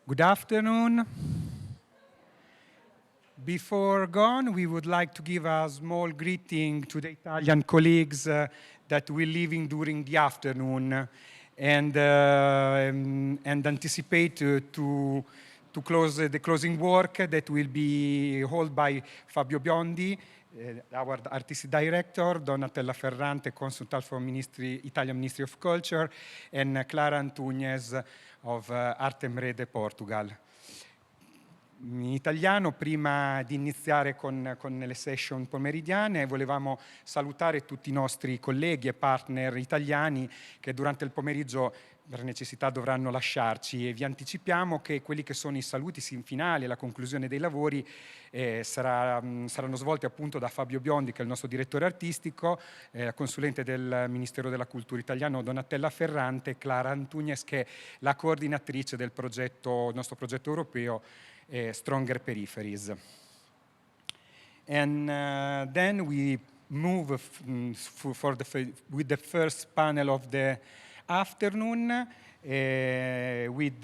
Good afternoon. Before going, we would like to give a small greeting to the Italian colleagues that will leaving during the afternoon and anticipate to close the closing work that will be held by Fabio Biondi, our Artisti Director, Donatella Ferrante, Consultant from Italian Ministry of Culture, and Clara Antunes of Arte Mrede Portugal. In italiano, prima di iniziare con le session pomeridiane, volevamo salutare tutti i nostri colleghi e partner italiani che durante il pomeriggio per necessità dovranno lasciarci, e vi anticipiamo che quelli che sono i saluti finali e la conclusione dei lavori saranno svolti appunto da Fabio Biondi, che è il nostro direttore artistico, consulente del Ministero della Cultura italiano Donatella Ferrante, e Clara Antunes, che è la coordinatrice del nostro progetto europeo Stronger Peripheries. And then we move with the first panel of the afternoon with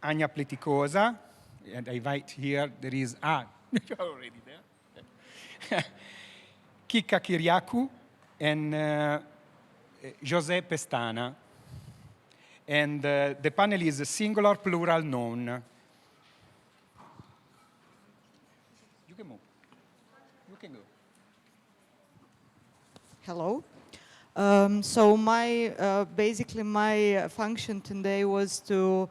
Ania Pleticosa, and I invite here, there is, you're already there. Kika Kyriakou and José Pestana. And the panel is singular, plural, noun. You can move. You can go. Hello. So basically my function today was to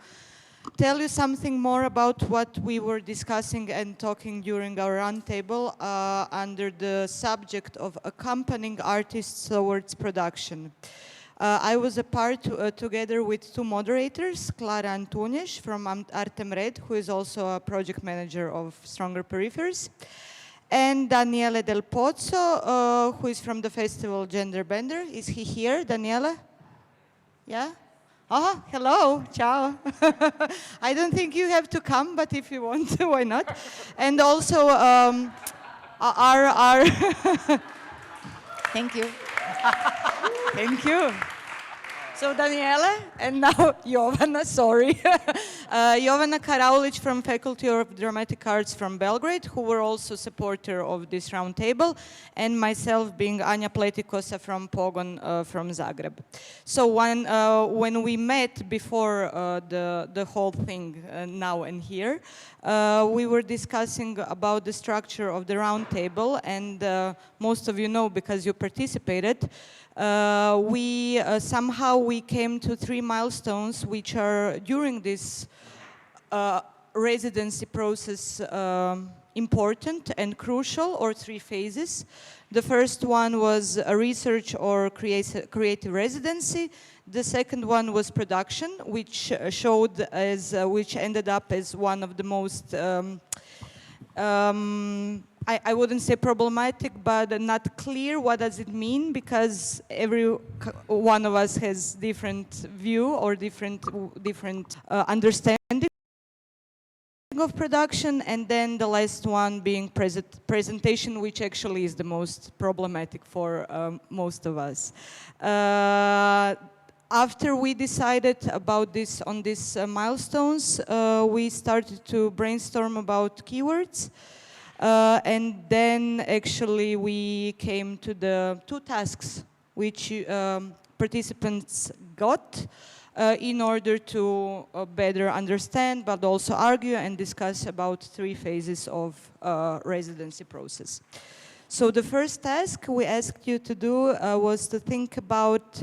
tell you something more about what we were discussing and talking during our roundtable under the subject of accompanying artists towards production. I was a part together with two moderators, Clara Antunes from Arte Mrede, who is also a project manager of Stronger Peripheries, and Daniele Del Pozzo, who is from the festival Gender Bender. Is he here, Daniele? Yeah? Oh, hello, ciao. I don't think you have to come, but if you want to, why not? And also our thank you. Thank you. So Daniele, and now Jovana, sorry. Jovana Karaulic from Faculty of Dramatic Arts from Belgrade, who were also supporter of this roundtable, and myself being Anja Pletikosa from Pogon from Zagreb. So when we met before the whole thing now and here, we were discussing about the structure of the roundtable, and most of you know because you participated. Somehow we came to three milestones which are during this residency process important and crucial, or three phases. The first one was a research or creative residency. The second one was production, which which ended up as one of the most I wouldn't say problematic, but not clear what does it mean, because every one of us has different view or different understanding of production. And then the last one being presentation, which actually is the most problematic for most of us. After we decided about this on these milestones, we started to brainstorm about keywords. And then actually we came to the two tasks which participants got in order to better understand, but also argue and discuss about three phases of residency process. So the first task we asked you to do was to think about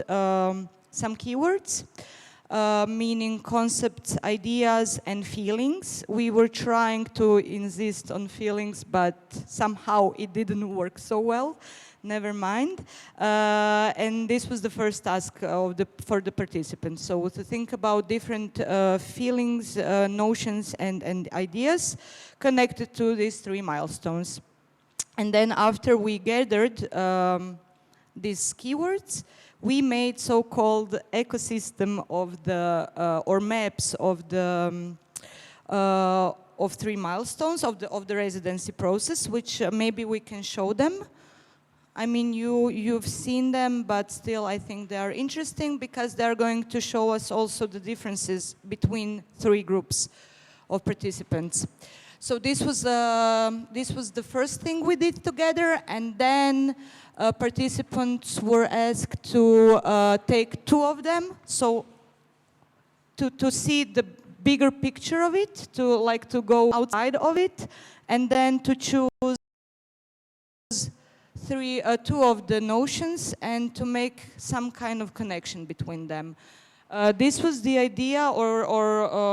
some keywords. Meaning concepts, ideas, and feelings. We were trying to insist on feelings, but somehow it didn't work so well. Never mind. And this was the first task for the participants. So to think about different feelings, notions, and ideas connected to these three milestones. And then after we gathered these keywords, we made so-called ecosystem of the or maps of the three milestones of the residency process, which maybe we can show them. I mean, you've seen them, but still I think they are interesting because they're going to show us also the differences between three groups of participants. So this was the first thing we did together, and then participants were asked to take two of them, so to see the bigger picture of it, to go outside of it, and then to choose two of the notions and to make some kind of connection between them. This was the idea, or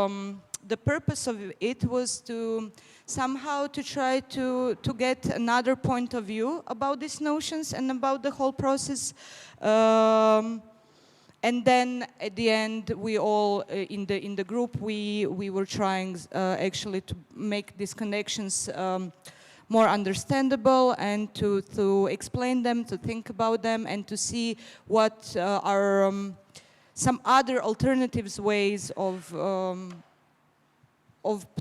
the purpose of it was to somehow to try to get another point of view about these notions and about the whole process. And then at the end, we all in the group we were trying actually to make these connections more understandable and to explain them, to think about them, and to see what are some other alternatives ways of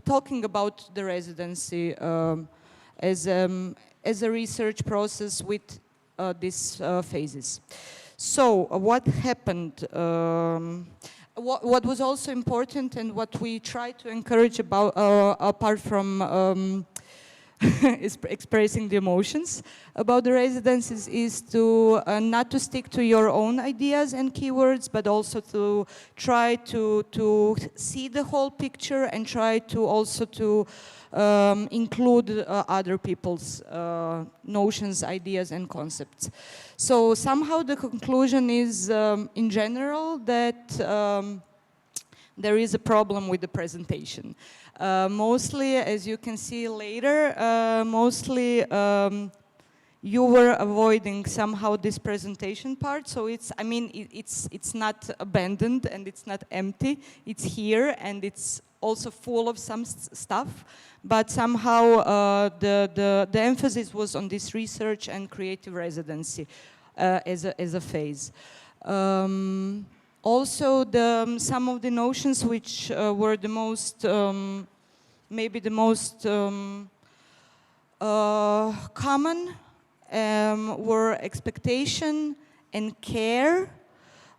talking about the residency as a research process with these phases. So what happened? What was also important and what we tried to encourage about, apart from expressing the emotions about the residencies, is to not to stick to your own ideas and keywords, but also to try to see the whole picture and try to also to include other people's notions, ideas, and concepts. So somehow the conclusion is, in general, that there is a problem with the presentation. Mostly, as you can see later, you were avoiding somehow this presentation part. So it's, I mean, it's not abandoned and it's not empty. It's here and it's also full of some stuff. But somehow the emphasis was on this research and creative residency as a phase. Also, some of the notions which were the most, maybe the most common were expectation and care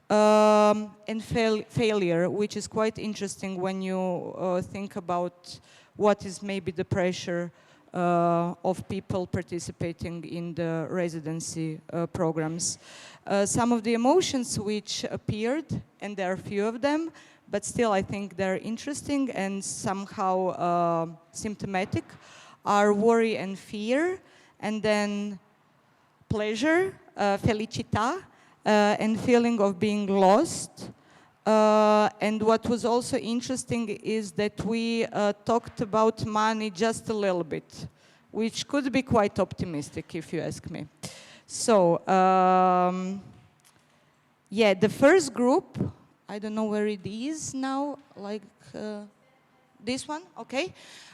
and failure, which is quite interesting when you think about what is maybe the pressure of people participating in the residency programs. Some of the emotions which appeared, and there are few of them, but still I think they're interesting and somehow symptomatic, are worry and fear, and then pleasure, felicità, and feeling of being lost. And what was also interesting is that we talked about money just a little bit, which could be quite optimistic if you ask me. So, yeah, the first group, I don't know where it is now, like this one, okay.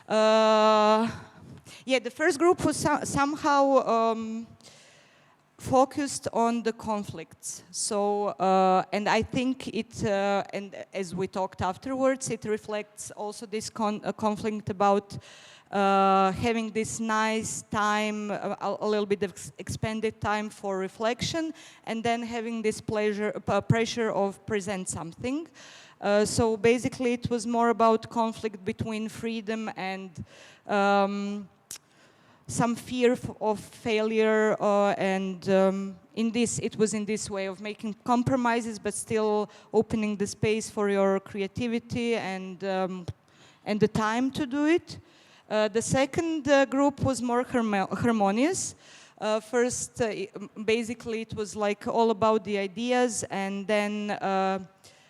Yeah, the first group was somehow focused on the conflicts. So, and I think it, and as we talked afterwards, it reflects also this conflict about having this nice time, a little bit of expanded time for reflection, and then having this pressure of present something. So basically it was more about conflict between freedom and some fear of failure, and it was in this way of making compromises but still opening the space for your creativity and the time to do it. The second group was more harmonious. First, basically it was like all about the ideas, and then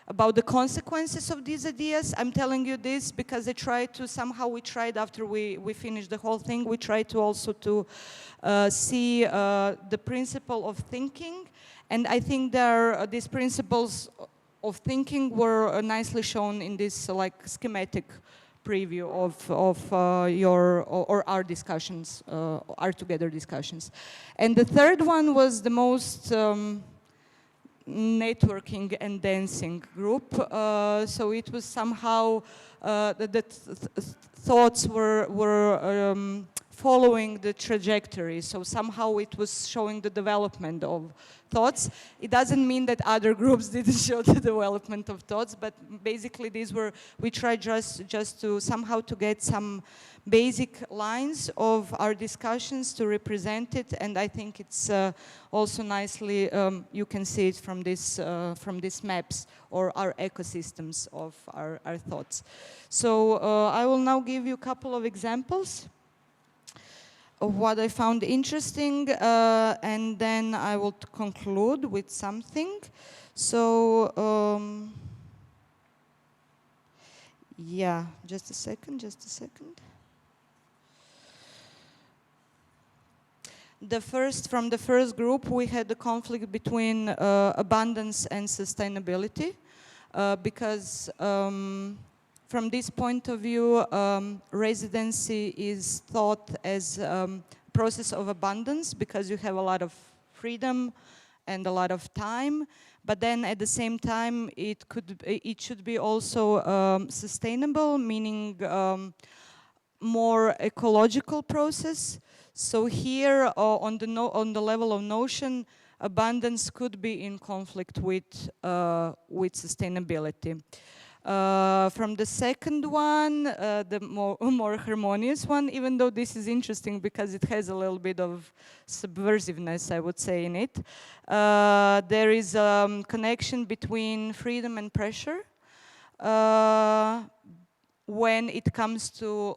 about the consequences of these ideas. I'm telling you this because I tried to, somehow we tried after we finished the whole thing, we tried to also to see the principle of thinking. And I think there these principles of thinking were nicely shown in this like schematic preview of our discussions, our together discussions. And the third one was the most networking and dancing group. So it was somehow the thoughts were following the trajectory. So somehow it was showing the development of thoughts. It doesn't mean that other groups didn't show the development of thoughts, but basically we tried just to somehow to get some basic lines of our discussions to represent it, and I think it's also nicely, you can see it from these maps or our ecosystems of our thoughts. So I will now give you a couple of examples of what I found interesting, and then I will conclude with something. So, yeah, just a second. From the first group, we had the conflict between abundance and sustainability, because from this point of view, residency is thought as a process of abundance because you have a lot of freedom and a lot of time, but then at the same time it should be also sustainable, meaning more ecological process. So here on the level of notion, abundance could be in conflict with sustainability. From the second one, the more harmonious one, even though this is interesting because it has a little bit of subversiveness, I would say, in it. There is a connection between freedom and pressure when it comes to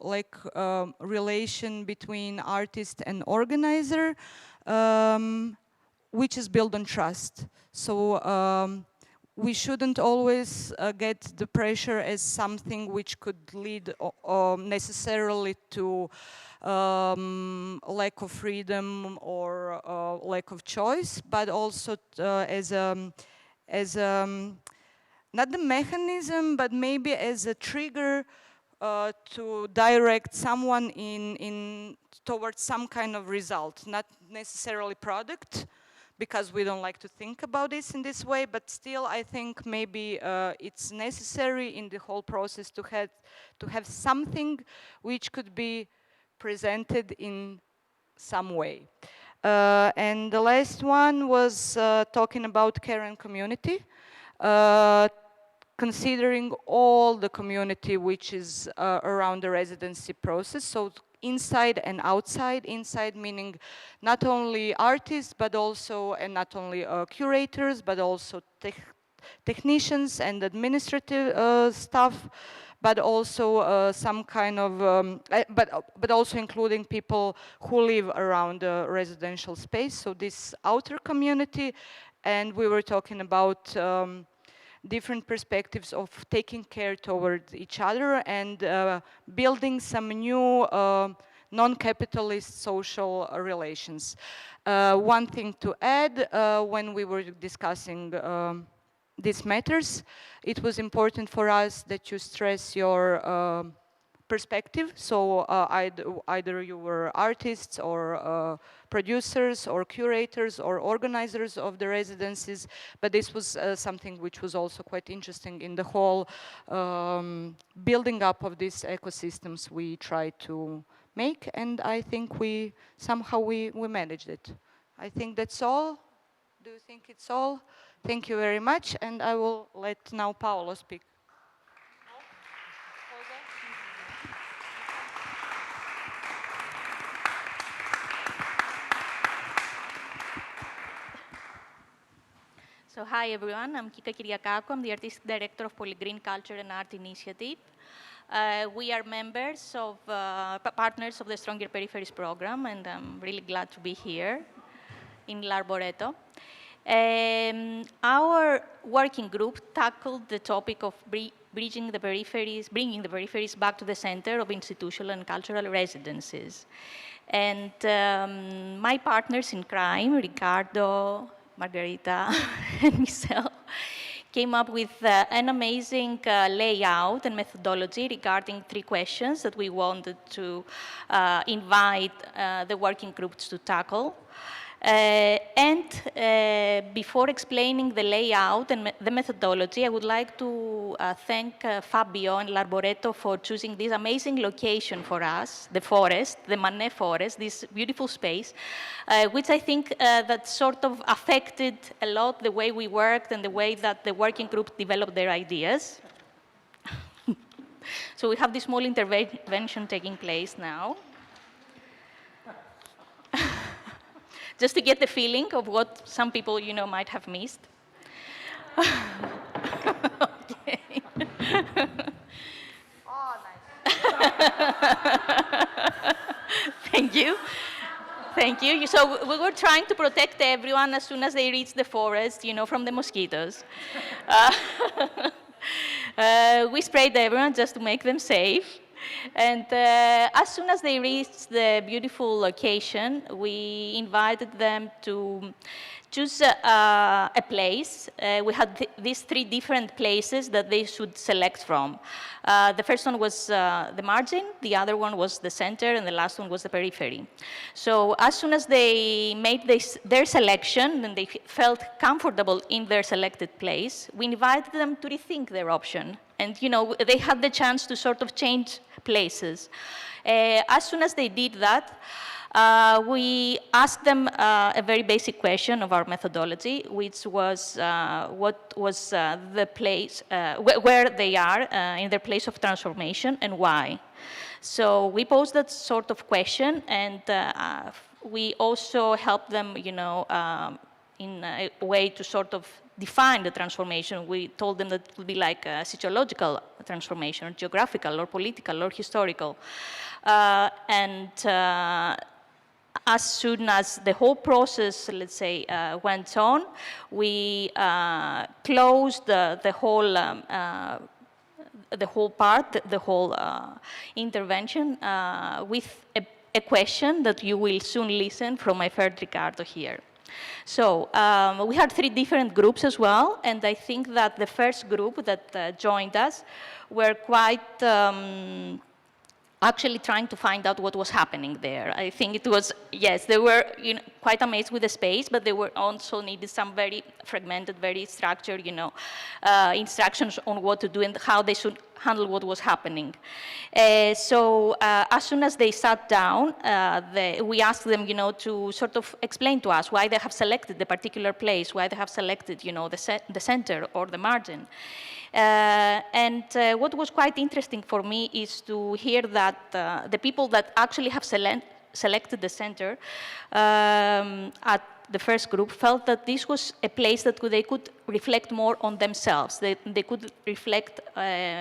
relation between artist and organizer, which is built on trust. So we shouldn't always get the pressure as something which could lead necessarily to lack of freedom or lack of choice, but also as not the mechanism, but maybe as a trigger to direct someone towards some kind of result, not necessarily product, because we don't like to think about this in this way, but still I think maybe it's necessary in the whole process to have something which could be presented in some way. And the last one was talking about care and community, considering all the community which is around the residency process. So inside and outside. Inside meaning not only artists, but also, and not only curators, but also technicians and administrative staff, but also some kind of, but also including people who live around the residential space. So this outer community, and we were talking about different perspectives of taking care towards each other and building some new non-capitalist social relations. One thing to add, when we were discussing these matters, it was important for us that you stress your perspective. So either you were artists or producers or curators or organizers of the residencies, but this was something which was also quite interesting in the whole building up of these ecosystems we try to make, and I think we managed it. I think that's all. Do you think it's all? Thank you very much, and I will let now Paolo speak. So hi everyone, I'm Kika Kyriakakou. I'm the Artistic Director of Polygrain Culture and Art Initiative. We are members of, partners of the Stronger Peripheries program, and I'm really glad to be here in L'Arboreto. Our working group tackled the topic of bringing the peripheries back to the center of institutional and cultural residencies. And my partners in crime, Ricardo, Margarita, and myself, came up with an amazing layout and methodology regarding 3 questions that we wanted to invite the working groups to tackle. Before explaining the layout and the methodology, I would like to thank Fabio and L'Arboreto for choosing this amazing location for us, the forest, the Manet forest, this beautiful space, which I think that sort of affected a lot the way we worked and the way that the working group developed their ideas. So we have this small intervention taking place now. Just to get the feeling of what some people, might have missed. Okay. Oh, nice. Thank you. Thank you. So we were trying to protect everyone as soon as they reached the forest, from the mosquitoes. We sprayed everyone just to make them safe. And as soon as they reached the beautiful location, we invited them to choose a place. We had these 3 different places that they should select from. The first one was the margin, the other one was the center, and the last one was the periphery. So as soon as they made their selection and they felt comfortable in their selected place, we invited them to rethink their option. And they had the chance to sort of change places. As soon as they did that, we asked them a very basic question of our methodology, which was what was the place, where they are in their place of transformation and why. So we posed that sort of question, and we also helped them, in a way to sort of define the transformation. We told them that it would be like a sociological transformation, or geographical, or political, or historical. As soon as the whole process, let's say, went on, we closed the whole part, the whole intervention with a question that you will soon listen from my friend Ricardo here. So we had 3 different groups as well, and I think that the first group that joined us were quite actually trying to find out what was happening there. I think it was, yes, they were quite amazed with the space, but they were also needed some very fragmented, very structured, instructions on what to do and how they should handle what was happening. So as soon as they sat down, we asked them, to sort of explain to us why they have selected the particular place, why they have selected, the center or the margin. What was quite interesting for me is to hear that the people that actually have selected the center at the first group felt that this was a place that they could reflect more on themselves. They could reflect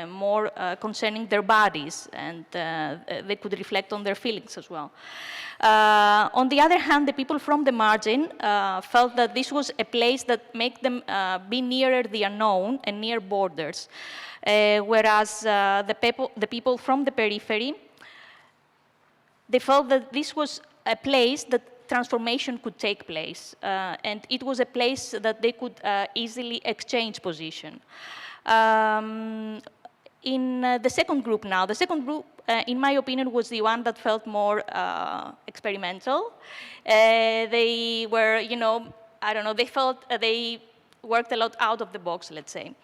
more concerning their bodies, and they could reflect on their feelings as well. On the other hand, the people from the margin felt that this was a place that made them be nearer the unknown and near borders, whereas the people from the periphery, they felt that this was a place that transformation could take place, and it was a place that they could easily exchange position. In the second group now, the second group, in my opinion, was the one that felt more experimental. They were, I don't know, they felt they worked a lot out of the box, let's say.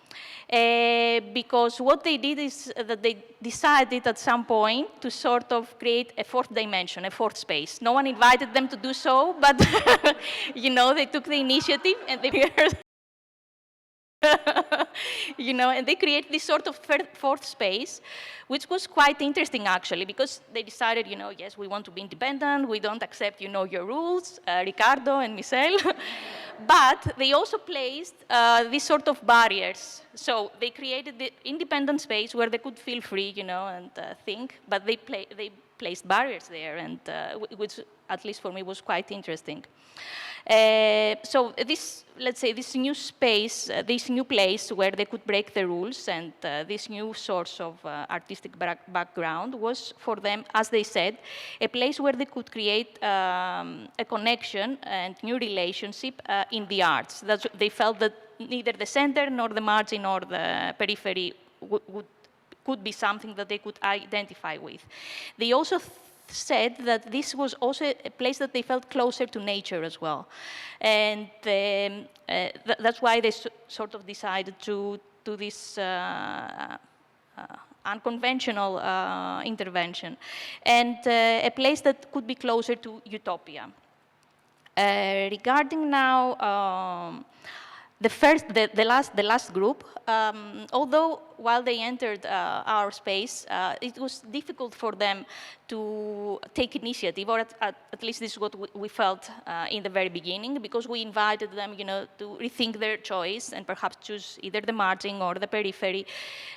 Because what they did is that they decided at some point to sort of create a 4th dimension, a 4th space. No one invited them to do so, but they took the initiative and they and they created this sort of 4th space, which was quite interesting actually, because they decided, yes, we want to be independent, we don't accept, your rules, Ricardo and Michel, but they also placed these sort of barriers. So they created the independent space where they could feel free, and think, but they placed barriers there, and which, at least for me, was quite interesting. So this, let's say, this new space, this new place where they could break the rules, and this new source of artistic background was for them, as they said, a place where they could create a connection and new relationship in the arts. They felt that neither the center nor the margin or the periphery could be something that they could identify with. They also said that this was also a place that they felt closer to nature as well. And that's why they sort of decided to do this unconventional intervention, and a place that could be closer to utopia. Regarding now the last group, although while they entered our space, it was difficult for them to take initiative, or at least this is what we felt in the very beginning, because we invited them, to rethink their choice and perhaps choose either the margin or the periphery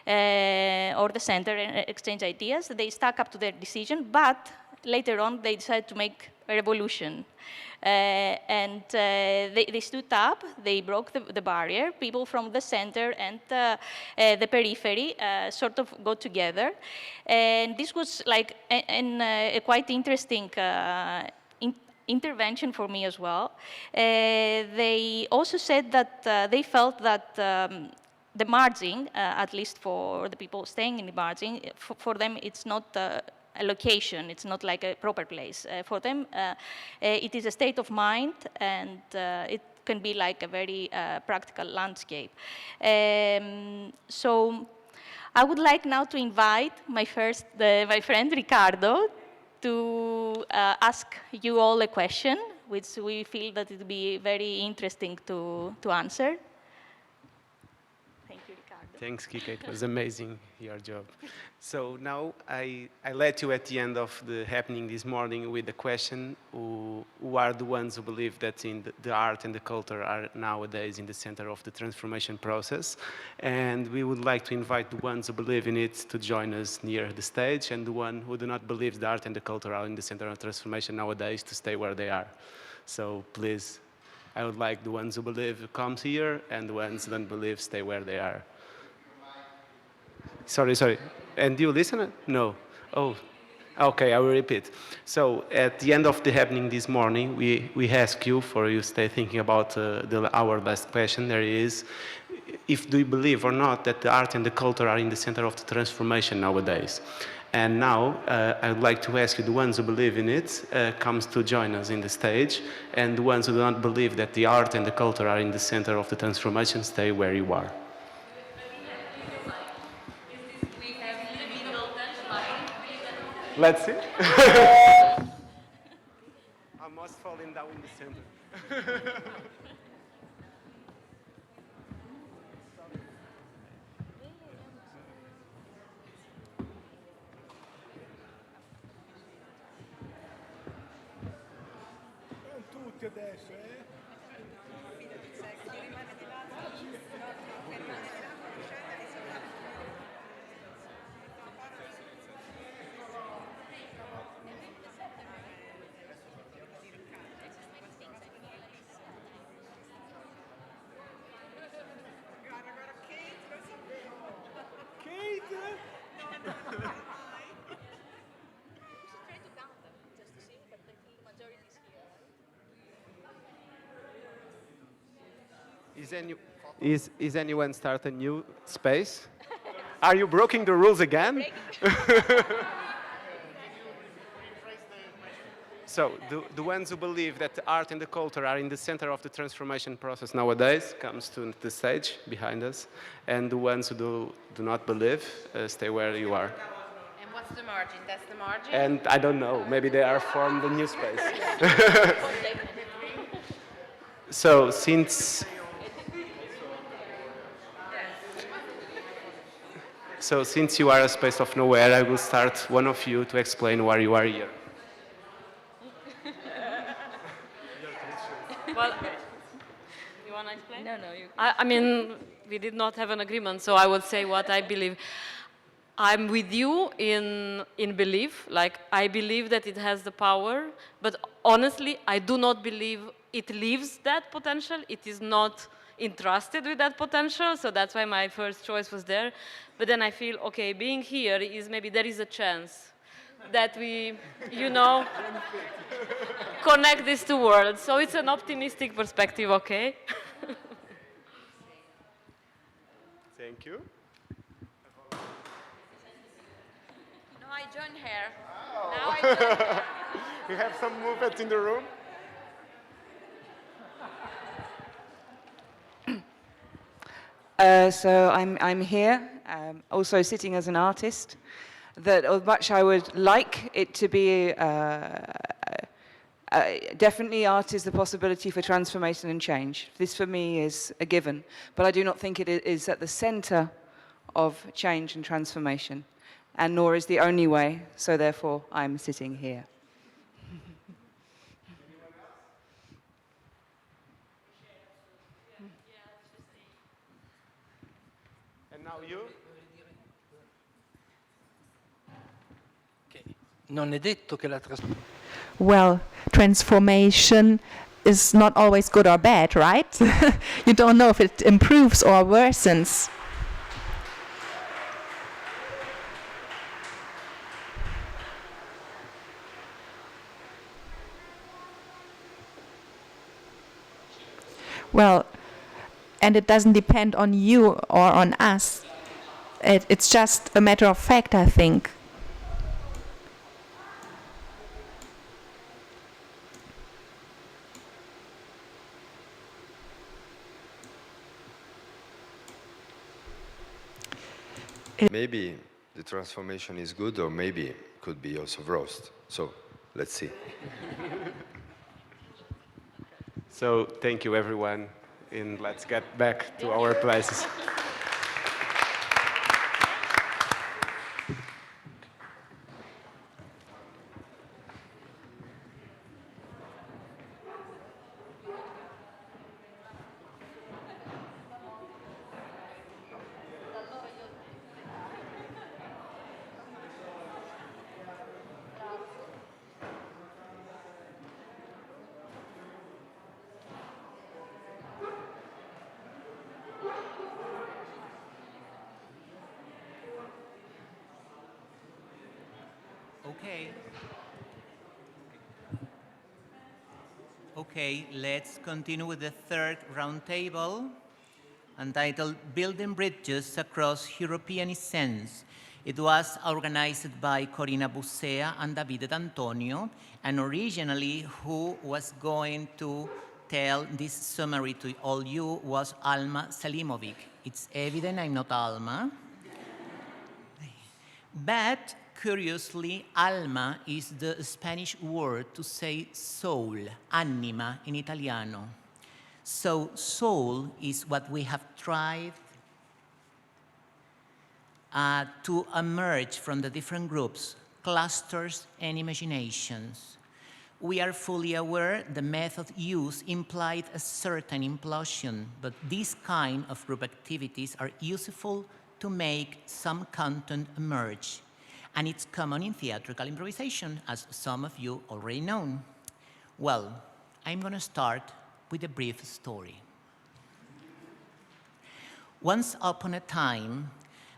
or the center and exchange ideas. They stuck up to their decision, but later on they decided to make a revolution. They stood up, they broke the barrier. People from the center and the periphery sort of got together. And this was like a quite interesting intervention for me as well. They also said that they felt that the margin, at least for the people staying in the margin, for them it's not a location, it's not like a proper place. For them, it is a state of mind, and it can be like a very practical landscape. So I would like now to invite my friend Ricardo to ask you all a question, which we feel that it would be very interesting to answer. Thank you, Ricardo. Thanks, Kika. It was amazing, your job. So now I let you at the end of the happening this morning with the question, who are the ones who believe that the art and the culture are nowadays in the center of the transformation process. And we would like to invite the ones who believe in it to join us near the stage, and the one who do not believe the art and the culture are in the center of transformation nowadays to stay where they are. So please, I would like the ones who believe come here, and the ones who don't believe stay where they are. Sorry. And do you listen? No. Oh, okay, I will repeat. So at the end of the happening this morning, we ask you for you stay thinking about our last question. There is, if do you believe or not that the art and the culture are in the center of the transformation nowadays? And now I would like to ask you, the ones who believe in it comes to join us in the stage, and the ones who do not believe that the art and the culture are in the center of the transformation, stay where you are. Let's see. Almost falling down in the center. Tutti adesso, eh? Is anyone start a new space? Are you breaking the rules again? So the ones who believe that the art and the culture are in the center of the transformation process nowadays comes to the stage behind us, and the ones who do not believe stay where you are. And what's the margin? That's the margin? And I don't know, maybe they are from the new space. So since you are a space of nowhere, I will start one of you to explain why you are here. Well, you want to explain? No, you. I mean, we did not have an agreement, so I would say what I believe. I'm with you in belief. Like, I believe that it has the power, but honestly, I do not believe it lives that potential. It is not entrusted with that potential, so that's why my first choice was there. But then I feel, okay, being here is maybe there is a chance that we, connect these two worlds. So it's an optimistic perspective, okay? Thank you. No, I join her. Now I join her. We have some movement in the room. So I'm here, also sitting as an artist, that as much I would like it to be, definitely art is the possibility for transformation and change. This for me is a given, but I do not think it is at the center of change and transformation, and nor is the only way, so therefore I'm sitting here. And now you? Non è detto che la Well, transformation is not always good or bad, right? You don't know if it improves or worsens. Well, and it doesn't depend on you or on us. It's just a matter of fact, I think. Maybe the transformation is good, or maybe it could be also roast. So let's see. So thank you, everyone, and let's get back to our places. Okay, let's continue with the third roundtable, entitled Building Bridges Across European Sense. It was organized by Corina Bussea and Davide D'Antonio, and originally who was going to tell this summary to all you was Alma Selimovic. It's evident I'm not Alma. But curiously, alma is the Spanish word to say soul, anima in Italiano. So soul is what we have tried to emerge from the different groups, clusters, and imaginations. We are fully aware the method used implied a certain implosion, but these kind of group activities are useful to make some content emerge. And it's common in theatrical improvisation, as some of you already know. Well, I'm going to start with a brief story. Once upon a time,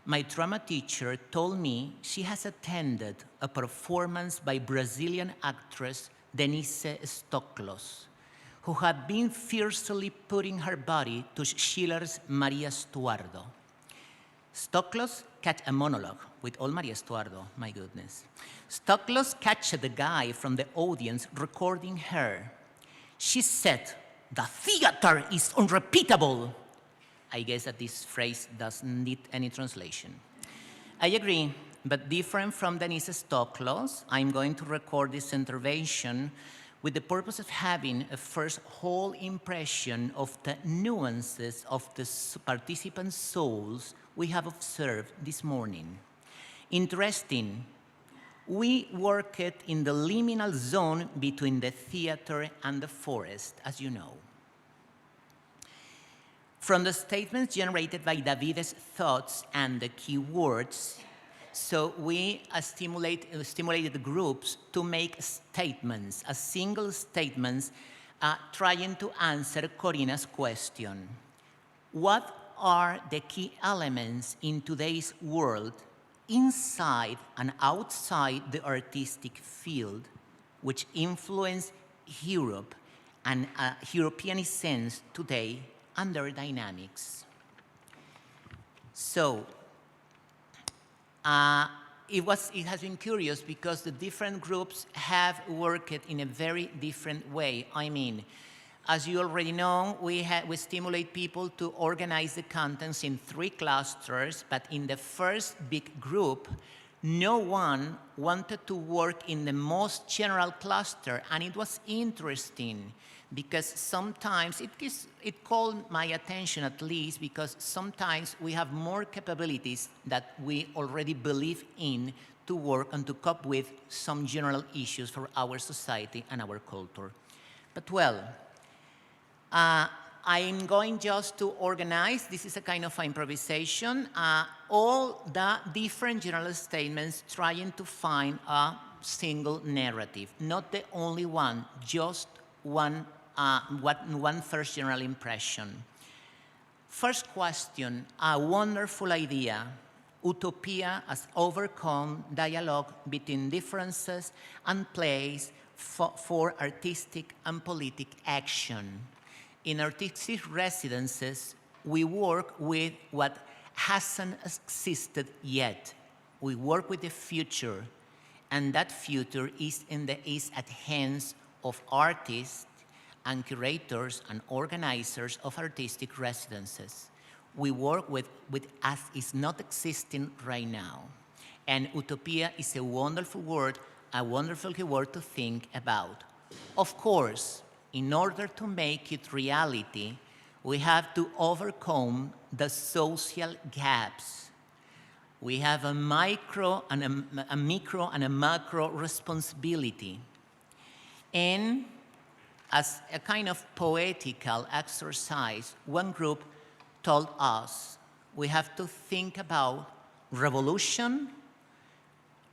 my drama teacher told me she has attended a performance by Brazilian actress Denise Stoklos, who had been fiercely putting her body to Schiller's Maria Stuardo. Stoklos catch a monologue with all Maria Stuardo, my goodness. Stoklos catch the guy from the audience recording her. She said, "The theater is unrepeatable." I guess that this phrase doesn't need any translation. I agree, but different from Denise Stoklos, I'm going to record this intervention with the purpose of having a first whole impression of the nuances of the participants' souls we have observed this morning. Interesting, we worked in the liminal zone between the theater and the forest, as you know. From the statements generated by Davide's thoughts and the keywords, so we stimulated the groups to make statements, a single statements, trying to answer Corina's question. What are the key elements in today's world, inside and outside the artistic field, which influence Europe and European sense today and their dynamics? So, it has been curious because the different groups have worked in a very different way. I mean, as you already know, we stimulate people to organize the contents in 3 clusters, but in the first big group, no one wanted to work in the most general cluster, and it was interesting because sometimes it called my attention, at least, because sometimes we have more capabilities that we already believe in to work and to cope with some general issues for our society and our culture. But well, I'm going just to organize, this is a kind of improvisation, all the different general statements trying to find a single narrative, not the only one, just one first general impression. First question, a wonderful idea. Utopia as overcome dialogue between differences and place for artistic and politic action. In artistic residences, we work with what hasn't existed yet. We work with the future, and that future is at hands of artists and curators and organizers of artistic residences. We work with as is not existing right now. And utopia is a wonderful word to think about. Of course, in order to make it reality, we have to overcome the social gaps. We have a micro and a macro responsibility. And as a kind of poetical exercise, one group told us we have to think about revolution,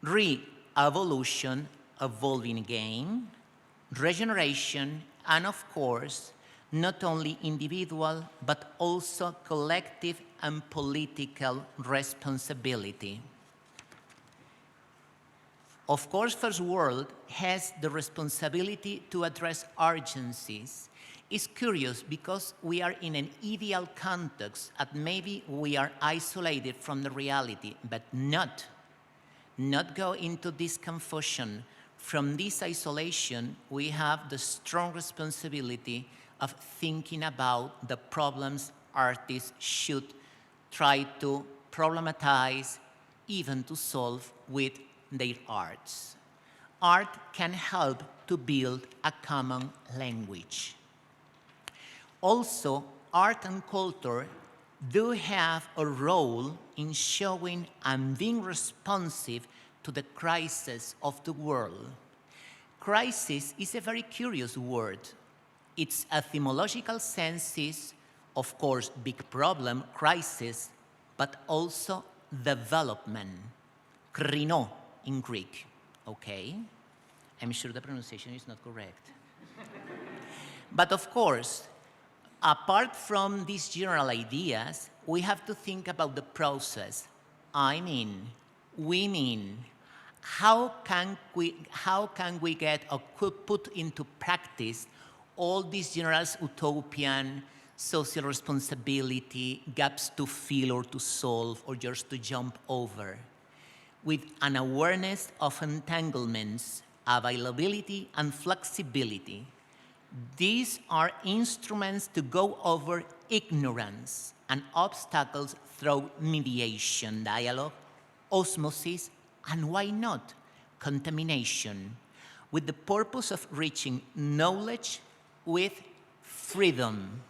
re-evolution, evolving again, regeneration, and of course, not only individual, but also collective and political responsibility. Of course, First World has the responsibility to address urgencies. It's curious because we are in an ideal context and maybe we are isolated from the reality, but not go into this confusion. From this isolation, we have the strong responsibility of thinking about the problems artists should try to problematize, even to solve with their arts. Art can help to build a common language. Also, art and culture do have a role in showing and being responsive to the crisis of the world. Crisis is a very curious word. Its etymological sense is, of course, big problem, crisis, but also development. Krino in Greek, okay? I'm sure the pronunciation is not correct. But of course, apart from these general ideas, we have to think about the process. We mean, how can we get or could put into practice all these general utopian social responsibility, gaps to fill or to solve or just to jump over, with an awareness of entanglements, availability, and flexibility. These are instruments to go over ignorance and obstacles through mediation, dialogue, osmosis, and why not, contamination, with the purpose of reaching knowledge with freedom.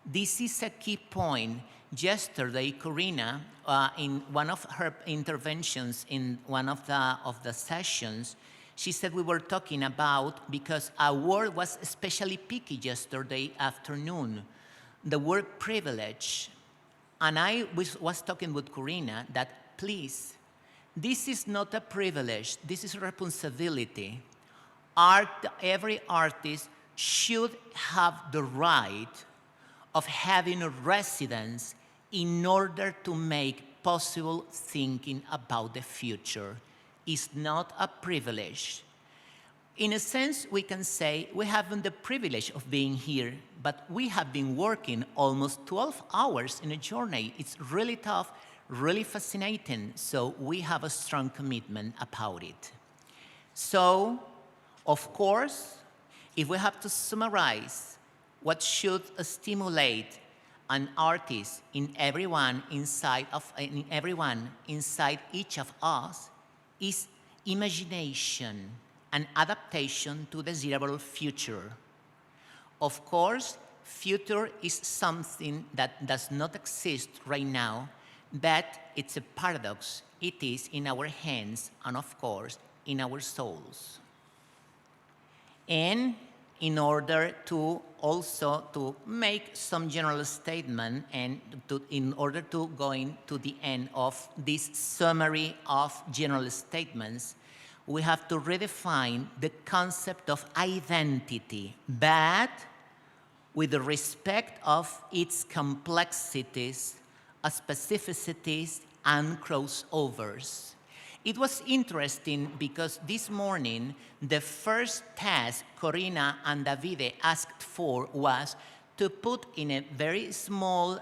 This is a key point. Yesterday, Corina, in one of her interventions in one of the sessions, she said we were talking about, because a word was especially picky yesterday afternoon, the word privilege. And I was talking with Corina that, please, this is not a privilege, this is a responsibility. Every artist should have the right of having a residence in order to make possible thinking about the future. It's not a privilege. In a sense, we can say we haven't the privilege of being here, but we have been working almost 12 hours in a journey. It's really tough, really fascinating, so we have a strong commitment about it. So, of course, if we have to summarize what should stimulate an artist in everyone inside each of us is imagination and adaptation to desirable future. Of course, future is something that does not exist right now, but it's a paradox. It is in our hands and, of course, in our souls. And in order to also to make some general statement and in order to go into the end of this summary of general statements, we have to redefine the concept of identity, but with the respect of its complexities, specificities, and crossovers. It was interesting because this morning, the first task Corina and Davide asked for was to put in a very small,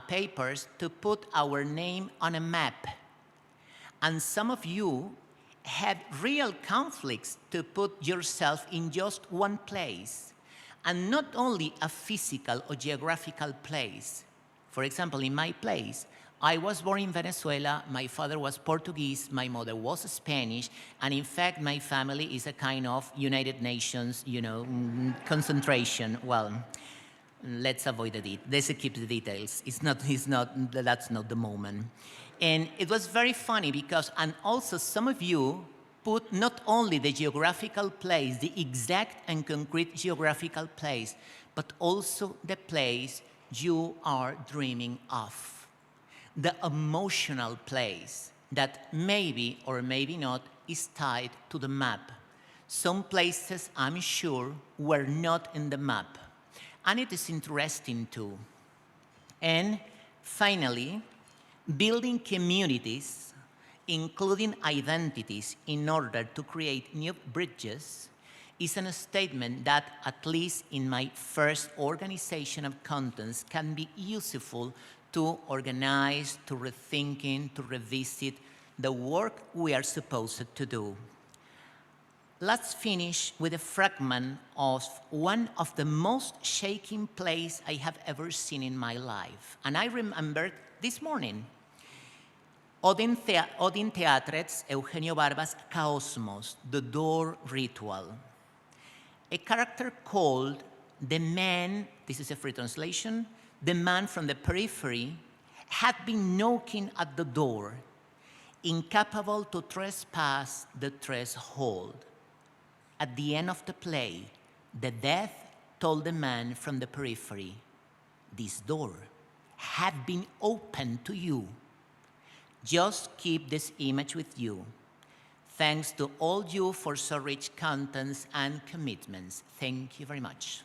papers, to put our name on a map. And some of you had real conflicts to put yourself in just one place, and not only a physical or geographical place. For example, in my place, I was born in Venezuela, my father was Portuguese, my mother was Spanish, and in fact, my family is a kind of United Nations, concentration. Well, let's avoid it. Let's keep the details. That's not the moment. And it was very funny because, and also some of you put not only the geographical place, the exact and concrete geographical place, but also the place you are dreaming of. The emotional place that maybe or maybe not is tied to the map. Some places, I'm sure, were not in the map. And it is interesting too. And finally, building communities, including identities in order to create new bridges, is a statement that, at least in my first organization of contents, can be useful to organize, to rethinking, to revisit the work we are supposed to do. Let's finish with a fragment of one of the most shaking plays I have ever seen in my life. And I remembered this morning. Odin Teatret's Eugenio Barba's Chaosmos, the door ritual. A character called the man, this is a free translation, the man from the periphery had been knocking at the door, incapable to trespass the threshold. At the end of the play, the death told the man from the periphery, this door had been opened to you. Just keep this image with you. Thanks to all you for so rich contents and commitments. Thank you very much.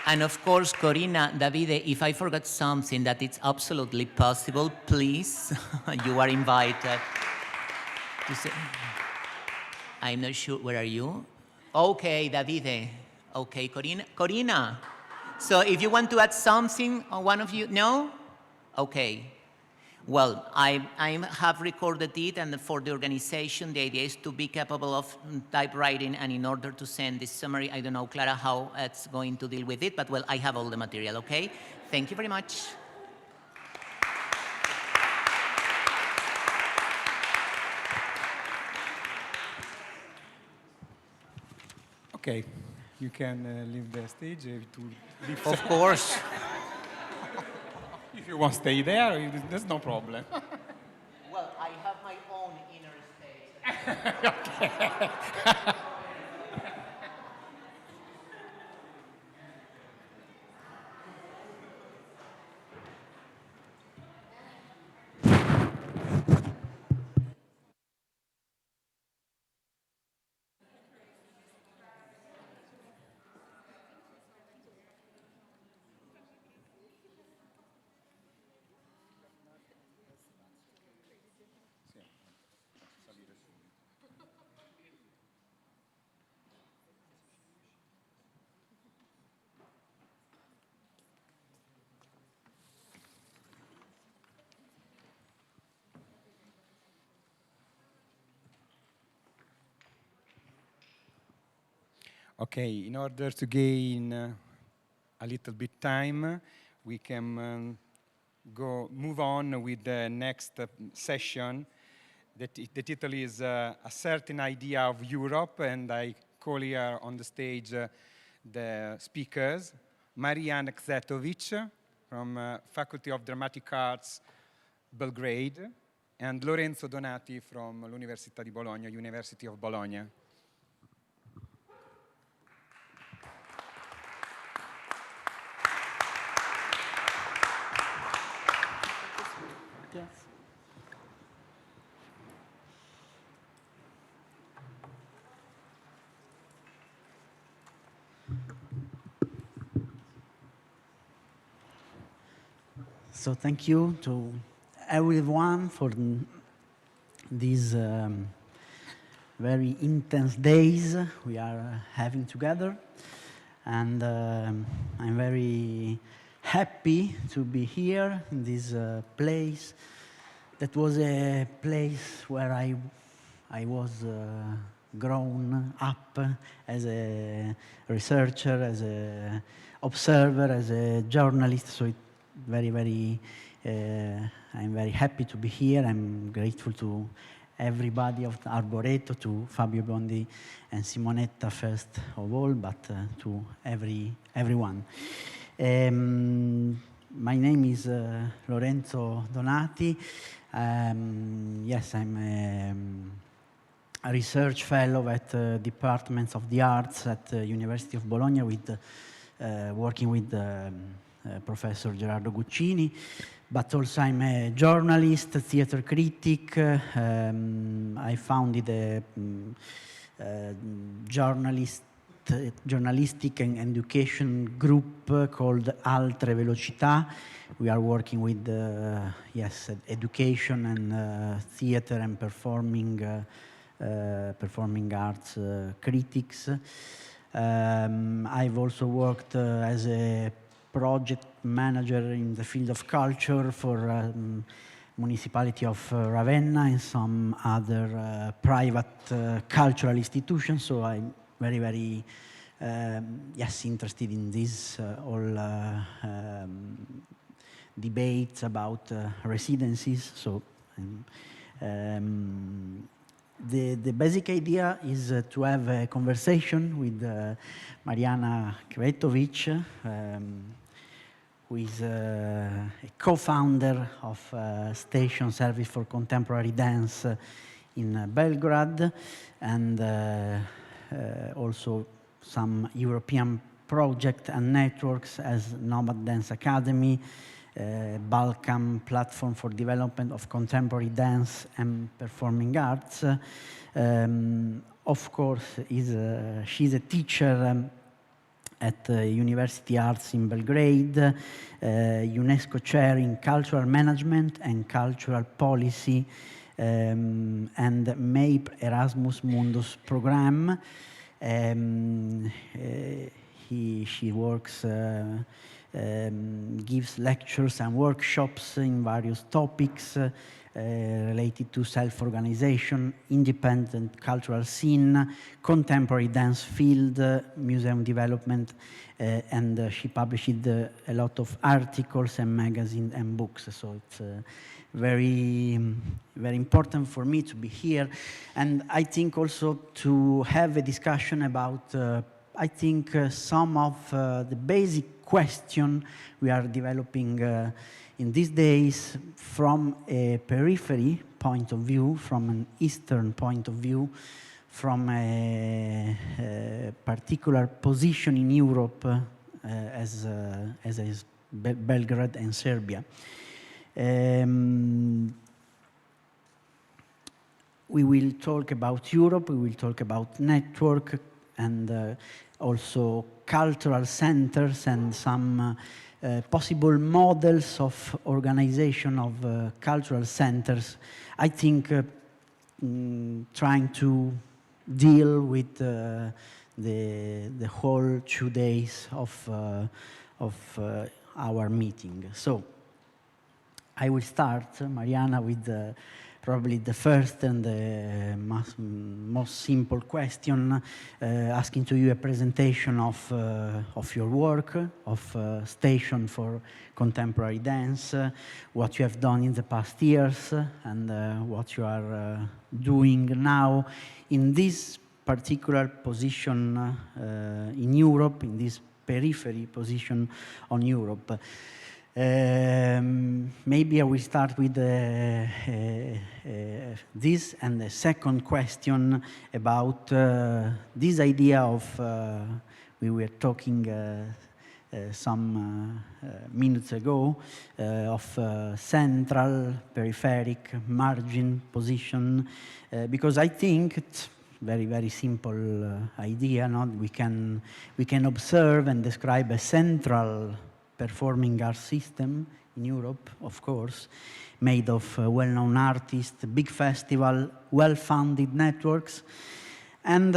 And of course, Corina, Davide, if I forgot something that it's absolutely possible, please, you are invited to say. I'm not sure, where are you? Okay, Davide. Okay, Corina. Corina, so if you want to add something, or one of you, no? Okay. Well, I have recorded it, and for the organization, the idea is to be capable of typewriting, and in order to send this summary, I don't know, Clara, how it's going to deal with it, but well, I have all the material, okay? Thank you very much. Okay, you can leave the stage Of course. If you want to stay there, there's no problem. Well, I have my own inner stage. Okay, in order to gain a little bit time, we can move on with the next session. The title is A Certain Idea of Europe, and I call here on the stage the speakers. Marijan Kzetovic from Faculty of Dramatic Arts, Belgrade, and Lorenzo Donati from l'Università di Bologna, University of Bologna. Yes. So thank you to everyone for these very intense days we are having together. And I'm very happy to be here in this place. That was a place where I was grown up as a researcher, as an observer, as a journalist. So I'm very happy to be here. I'm grateful to everybody of Arboreto, to Fabio Bondi and Simonetta first of all, but to everyone. My name is Lorenzo Donati. Yes, I'm a research fellow at Departments of the Arts at the University of Bologna, with working with Professor Gerardo Guccini, but also I'm a journalist, theater critic. I founded a journalistic and education group called Altre Velocità. We are working with education and theater and performing arts critics. I've also worked as a project manager in the field of culture for municipality of Ravenna and some other private cultural institutions. So I'm very interested in this debates about residencies. So the basic idea is to have a conversation with Marijan Kzetovic, who is a co-founder of Station Service for Contemporary Dance in Belgrade, and also some European projects and networks as Nomad Dance Academy, Balkan Platform for Development of Contemporary Dance and Performing Arts. Of course, she's a teacher at University Arts in Belgrade, UNESCO Chair in Cultural Management and Cultural Policy, and MAPE Erasmus Mundus program. She works, gives lectures and workshops in various topics related to self-organization, independent cultural scene, contemporary dance field, museum development, and she published a lot of articles and magazines and books. So it's very important for me to be here. And I think also to have a discussion about, I think, some of the basic question we are developing in these days from a periphery point of view, from an Eastern point of view, from a particular position in Europe as Belgrade and Serbia. We will talk about Europe, we will talk about network, and also cultural centers and some possible models of organization of cultural centers. I think trying to deal with the whole 2 days of our meeting. So I will start, Mariana, with probably the first and the most simple question, asking to you a presentation of your work, of Station for Contemporary Dance, what you have done in the past years, and what you are doing now in this particular position in Europe, in this periphery position on Europe. Maybe I will start with this, and the second question about this idea of, we were talking some minutes ago, of central, peripheric, margin position, because I think it's very, very simple idea. No? We can observe and describe a central performing arts system in Europe, of course, made of well-known artists, big festival, well-funded networks, and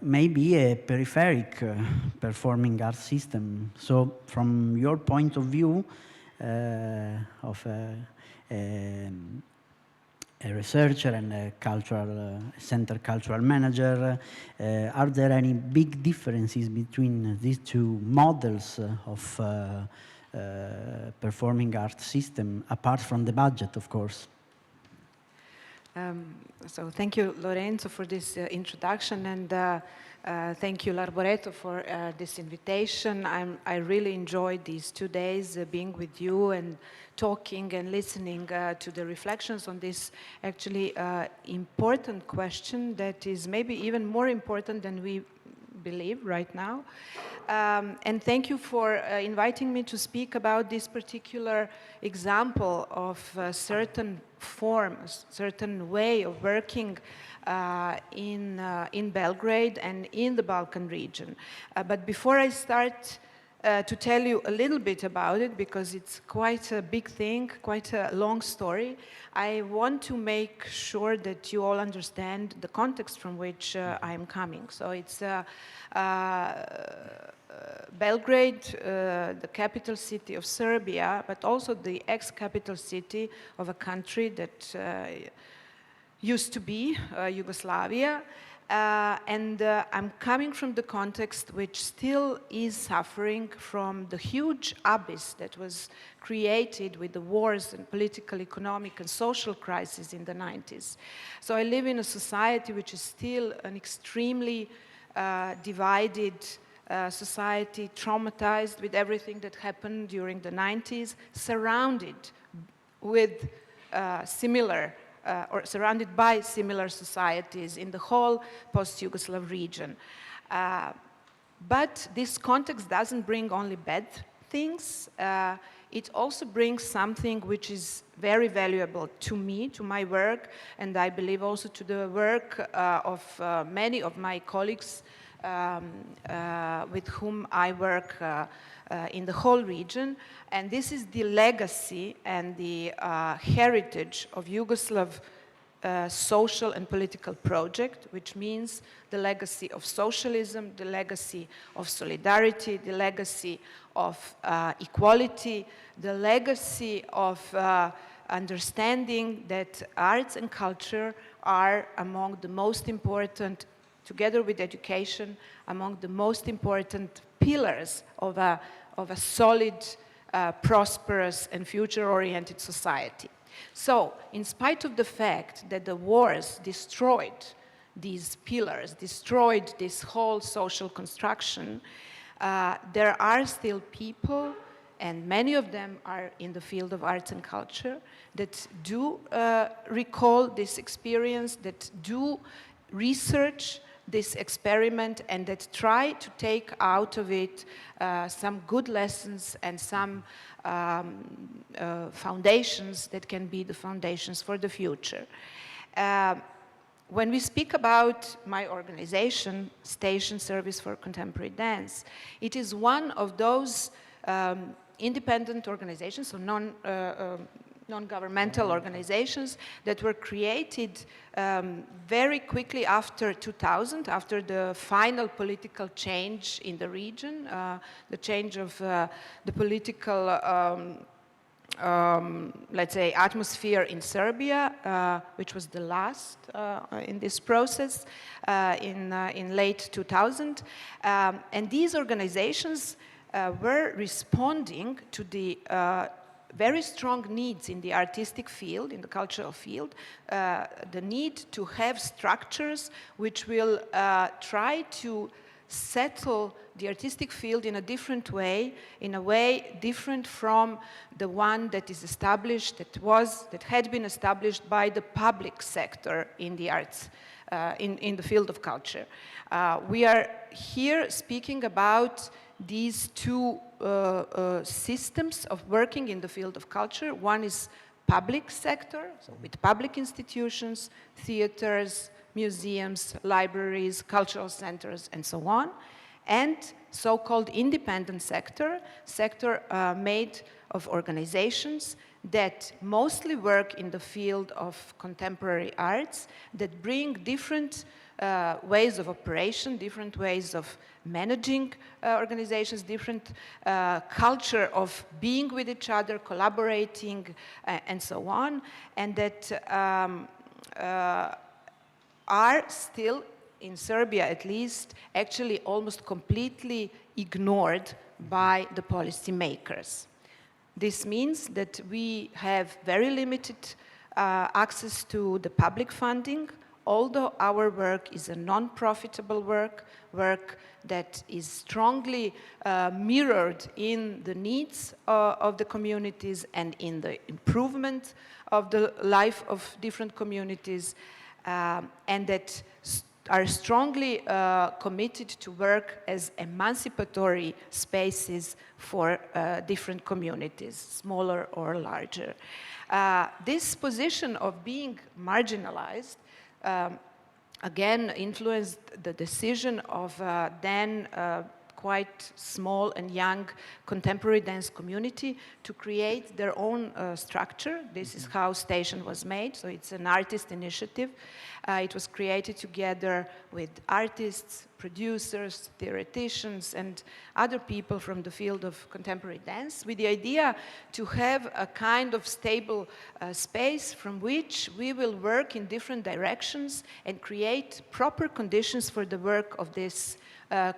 maybe a peripheric performing arts system. So from your point of view of a researcher and a cultural center cultural manager, are there any big differences between these two models of performing arts system, apart from the budget, of course? So thank you, Lorenzo, for this introduction, and thank you, L'Arboreto, for this invitation. I really enjoyed these 2 days being with you and talking and listening to the reflections on this actually important question that is maybe even more important than we believe right now. And thank you for inviting me to speak about this particular example of a certain form, a certain way of working in Belgrade and in the Balkan region. But before I start to tell you a little bit about it, because it's quite a big thing, quite a long story, I want to make sure that you all understand the context from which I am coming. So it's Belgrade, the capital city of Serbia, but also the ex-capital city of a country that used to be Yugoslavia. And I'm coming from the context which still is suffering from the huge abyss that was created with the wars and political, economic, and social crises in the 90s. So I live in a society which is still an extremely divided society, traumatized with everything that happened during the 90s, surrounded with or surrounded by similar societies in the whole post-Yugoslav region. But this context doesn't bring only bad things. It also brings something which is very valuable to me, to my work, and I believe also to the work of many of my colleagues with whom I work in the whole region. And this is the legacy and the heritage of Yugoslav social and political project, which means the legacy of socialism, the legacy of solidarity, the legacy of equality, the legacy of understanding that arts and culture are among the most important, together with education, among the most important pillars of a solid, prosperous, and future-oriented society. So, in spite of the fact that the wars destroyed these pillars, destroyed this whole social construction, there are still people, and many of them are in the field of arts and culture, that do recall this experience, that do research this experiment, and that try to take out of it some good lessons and some foundations that can be the foundations for the future. When we speak about my organization, Station Service for Contemporary Dance, it is one of those independent organizations, so non-governmental organizations that were created very quickly after 2000, after the final political change in the region, the change of the political let's say, atmosphere in Serbia, which was the last in this process in late 2000. And these organizations were responding to the very strong needs in the artistic field, in the cultural field, the need to have structures which will try to settle the artistic field in a different way, in a way different from the one that is established, that had been established by the public sector in the arts, in the field of culture. We are here speaking about these two systems of working in the field of culture. One is public sector, so with public institutions, theaters, museums, libraries, cultural centers, and so on, and so-called independent sector made of organizations that mostly work in the field of contemporary arts, that bring different ways of operation, different ways of managing organizations, different culture of being with each other, collaborating, and so on, and that are still, in Serbia at least, actually almost completely ignored by the policymakers. This means that we have very limited access to the public funding, although our work is a non-profitable work that is strongly mirrored in the needs of the communities and in the improvement of the life of different communities, and that are strongly committed to work as emancipatory spaces for different communities, smaller or larger. This position of being marginalized again influenced the decision of then quite small and young contemporary dance community to create their own structure. This is how Station was made, so it's an artist initiative. It was created together with artists, producers, theoreticians, and other people from the field of contemporary dance, with the idea to have a kind of stable space from which we will work in different directions and create proper conditions for the work of this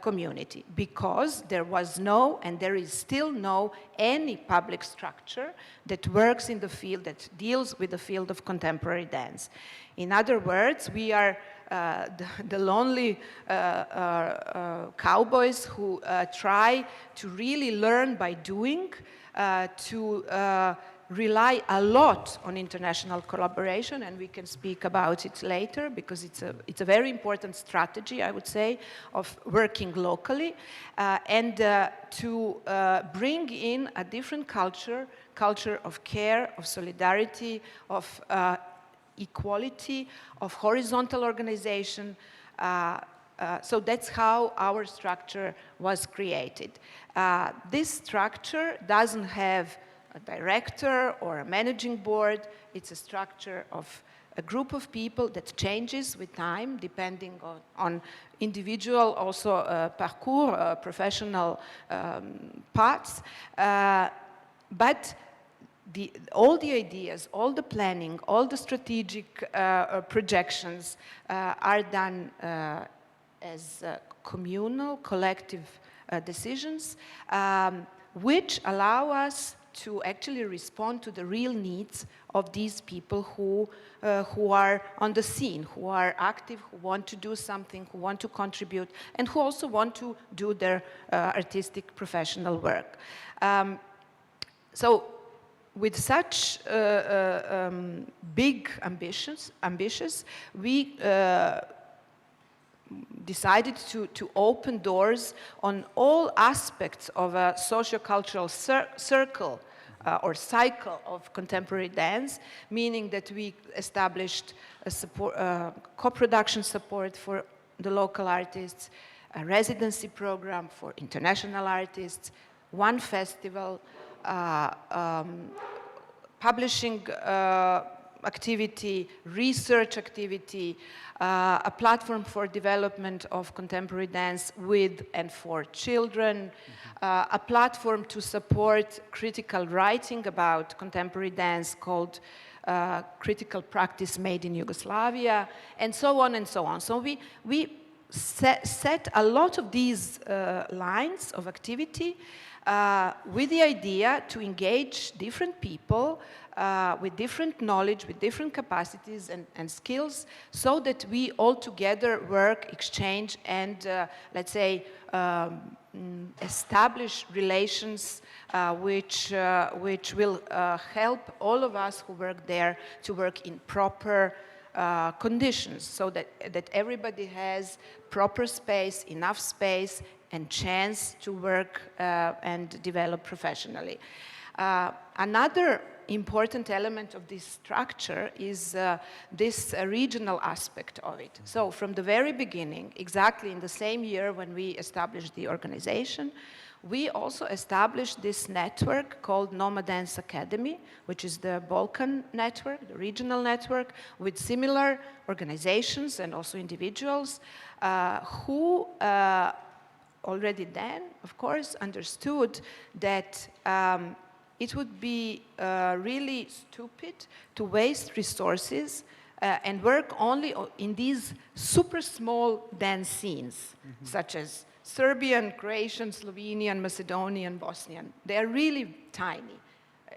community, because there was no, and there is still no, any public structure that works in the field, that deals with the field of contemporary dance. In other words, we are the lonely cowboys who try to really learn by doing, to rely a lot on international collaboration, and we can speak about it later because it's a very important strategy, I would say, of working locally, and to bring in a different culture of care, of solidarity, of equality, of horizontal organization. So that's how our structure was created. This structure doesn't have a director or a managing board. It's a structure of a group of people that changes with time, depending on individual, also parcours, professional paths. But all the ideas, all the planning, all the strategic projections are done as communal, collective decisions, which allow us to actually respond to the real needs of these people who are on the scene, who are active, who want to do something, who want to contribute, and who also want to do their artistic professional work. So with such big ambitions, we decided to open doors on all aspects of a socio-cultural circle or cycle of contemporary dance, meaning that we established a support, co-production support for the local artists, a residency program for international artists, one festival, publishing activity, research activity, a platform for development of contemporary dance with and for children, a platform to support critical writing about contemporary dance called Critical Practice Made in Yugoslavia, and so on and so on. So we set a lot of these lines of activity with the idea to engage different people with different knowledge, with different capacities and skills, so that we all together work, exchange, and let's say establish relations which will help all of us who work there to work in proper conditions, so that everybody has proper space, enough space, and chance to work and develop professionally. Another important element of this structure is this regional aspect of it. So from the very beginning, exactly in the same year when we established the organization, we also established this network called Noma Dance Academy, which is the Balkan network, the regional network, with similar organizations and also individuals who already then, of course, understood that it would be really stupid to waste resources and work only in these super small dance scenes, such as Serbian, Croatian, Slovenian, Macedonian, Bosnian. They are really tiny.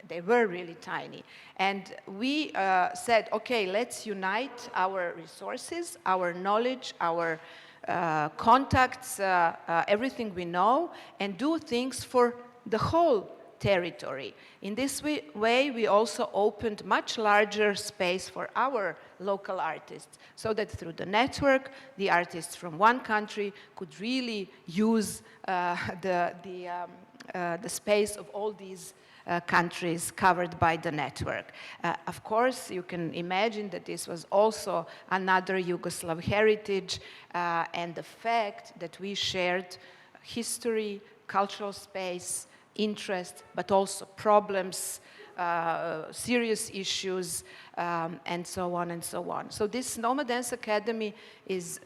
They were really tiny. And we said, okay, let's unite our resources, our knowledge, our contacts, everything we know, and do things for the whole territory. In this way, we also opened much larger space for our local artists, so that through the network, the artists from one country could really use the space of all these countries covered by the network. Of course, you can imagine that this was also another Yugoslav heritage, and the fact that we shared history, cultural space, interest, but also problems, serious issues, and so on and so on. So this Noma Dance Academy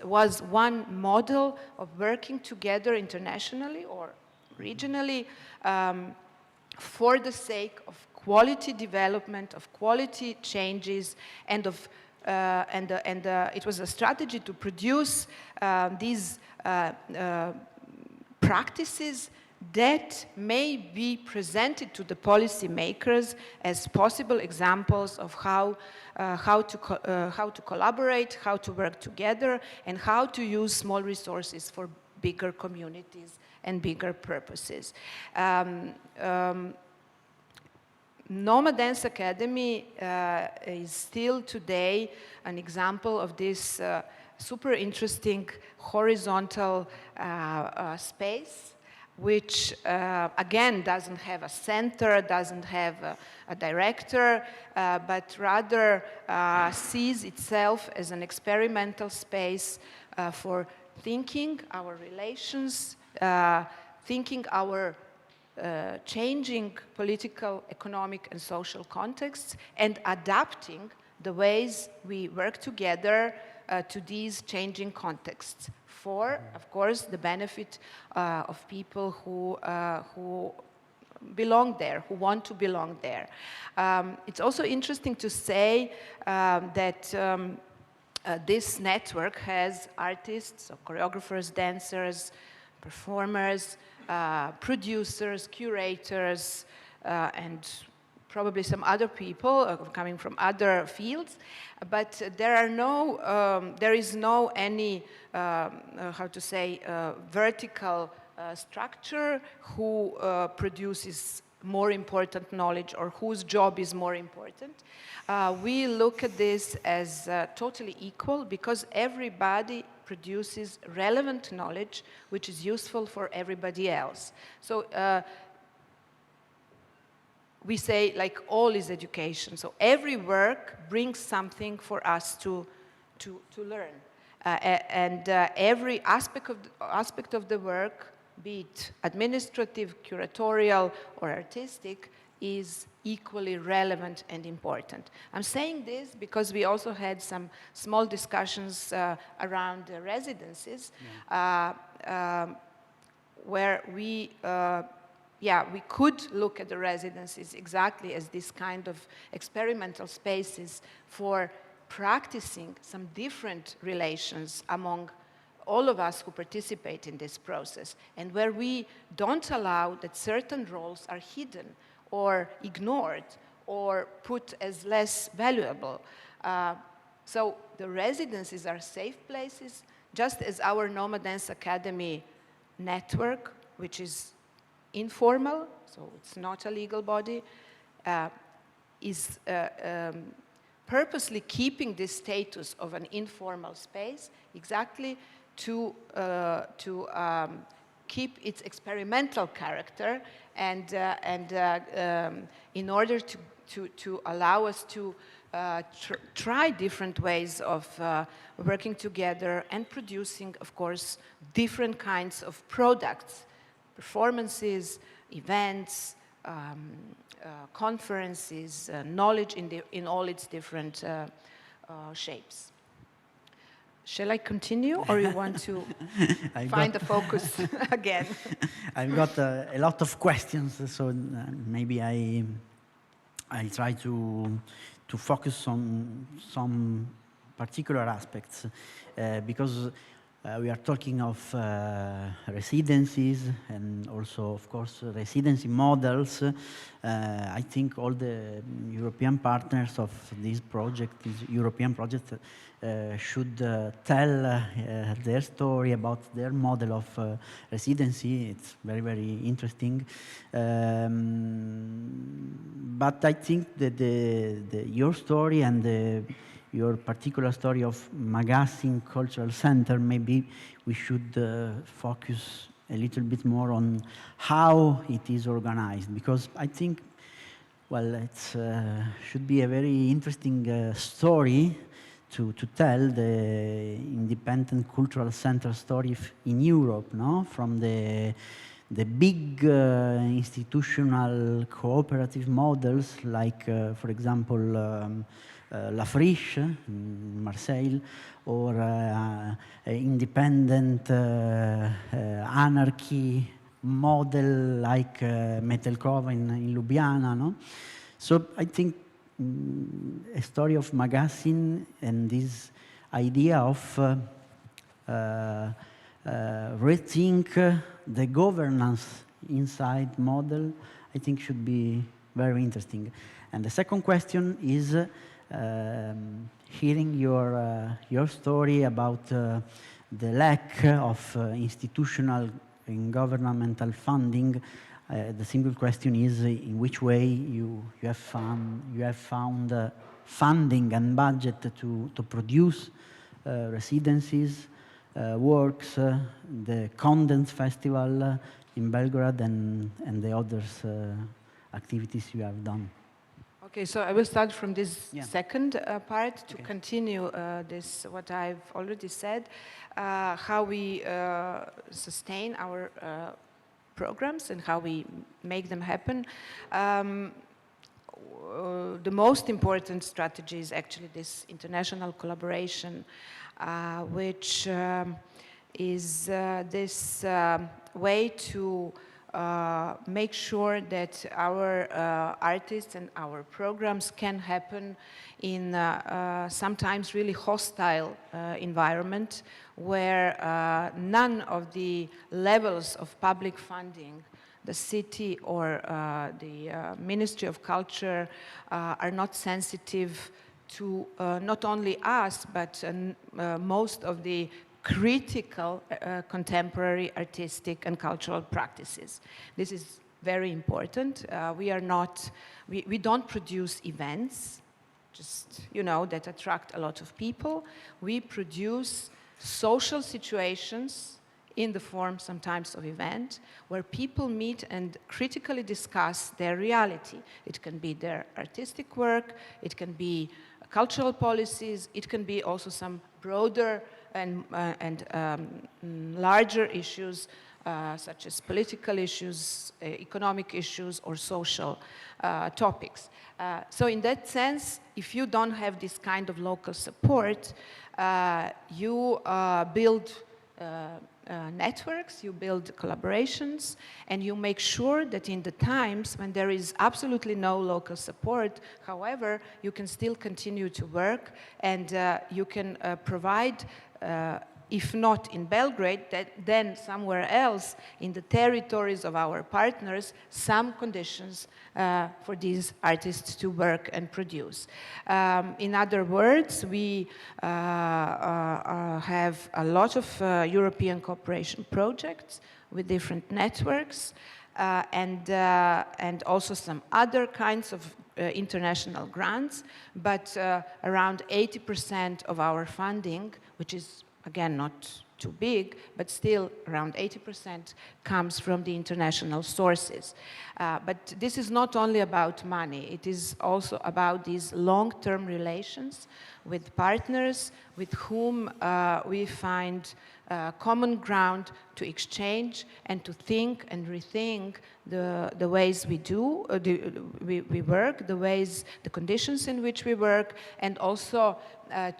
was one model of working together internationally or regionally for the sake of quality development, of quality changes, and of it was a strategy to produce these practices that may be presented to the policymakers as possible examples of how to collaborate, how to work together, and how to use small resources for bigger communities and bigger purposes. Noma Dance Academy is still today an example of this super interesting horizontal space, which again doesn't have a center, doesn't have a director, but rather sees itself as an experimental space for thinking our relations, thinking our changing political, economic, and social contexts, and adapting the ways we work together to these changing contexts for, of course, the benefit of people who belong there, who want to belong there. It's also interesting to say that this network has artists, so choreographers, dancers, performers, producers, curators, and probably some other people coming from other fields, but there is no any vertical structure who produces more important knowledge or whose job is more important. We look at this as totally equal, because everybody produces relevant knowledge which is useful for everybody else. So we say, like, all is education. So every work brings something for us to learn. And every aspect of the work, be it administrative, curatorial, or artistic, is equally relevant and important. I'm saying this because we also had some small discussions around the residencies, where we could look at the residencies exactly as this kind of experimental spaces for practicing some different relations among all of us who participate in this process, and where we don't allow that certain roles are hidden or ignored or put as less valuable. So the residencies are safe places, just as our Noma Dance Academy network, which is informal, so it's not a legal body, is purposely keeping this status of an informal space exactly to keep its experimental character and in order to allow us to try different ways of working together and producing, of course, different kinds of products, performances, events, conferences, knowledge in all its different shapes. Shall I continue, or you want to find the focus again? I've got a lot of questions, so maybe I try to focus on some particular aspects, because we are talking of residencies and also, of course, residency models. I think all the European partners of this project, this European project, should tell their story about their model of residency. It's very, very interesting. But I think that your story and your particular story of Magazine Cultural Center, maybe we should focus a little bit more on how it is organized, because I think, well, it should be a very interesting story to tell the independent cultural center story in Europe, no? From the big institutional cooperative models, like, for example, La Friche in Marseille, or independent anarchy model like Metelkova in Ljubljana. No? So I think a story of Magazine and this idea of rethink the governance inside model, I think should be very interesting. And the second question is, hearing your story about the lack of institutional and governmental funding, the single question is in which way you have found funding and budget to produce residencies, works, the Condense Festival in Belgrade, and the others activities you have done. Okay, so I will start from this second part to continue what I've already said, how we sustain our programs and how we make them happen. The most important strategy is actually this international collaboration, which is this way to make sure that our artists and our programs can happen in sometimes really hostile environment where none of the levels of public funding, the city or the Ministry of Culture, are not sensitive to not only us, but most of the critical contemporary artistic and cultural practices. This is very important. We don't produce events, just, that attract a lot of people. We produce social situations in the form sometimes of event where people meet and critically discuss their reality. It can be their artistic work, it can be cultural policies, it can be also some broader and larger issues such as political issues, economic issues, or social topics. So in that sense, if you don't have this kind of local support, you build networks, you build collaborations, and you make sure that in the times when there is absolutely no local support, however, you can still continue to work, and you can provide, if not in Belgrade, then somewhere else in the territories of our partners, some conditions for these artists to work and produce. In other words, we have a lot of European cooperation projects with different networks, and also some other kinds of international grants, but around 80% of our funding, which is again, not too big, but still around 80% comes from the international sources. But this is not only about money, it is also about these long-term relations with partners with whom we find common ground to exchange and to think and rethink the ways we do, we work, the conditions in which we work, and also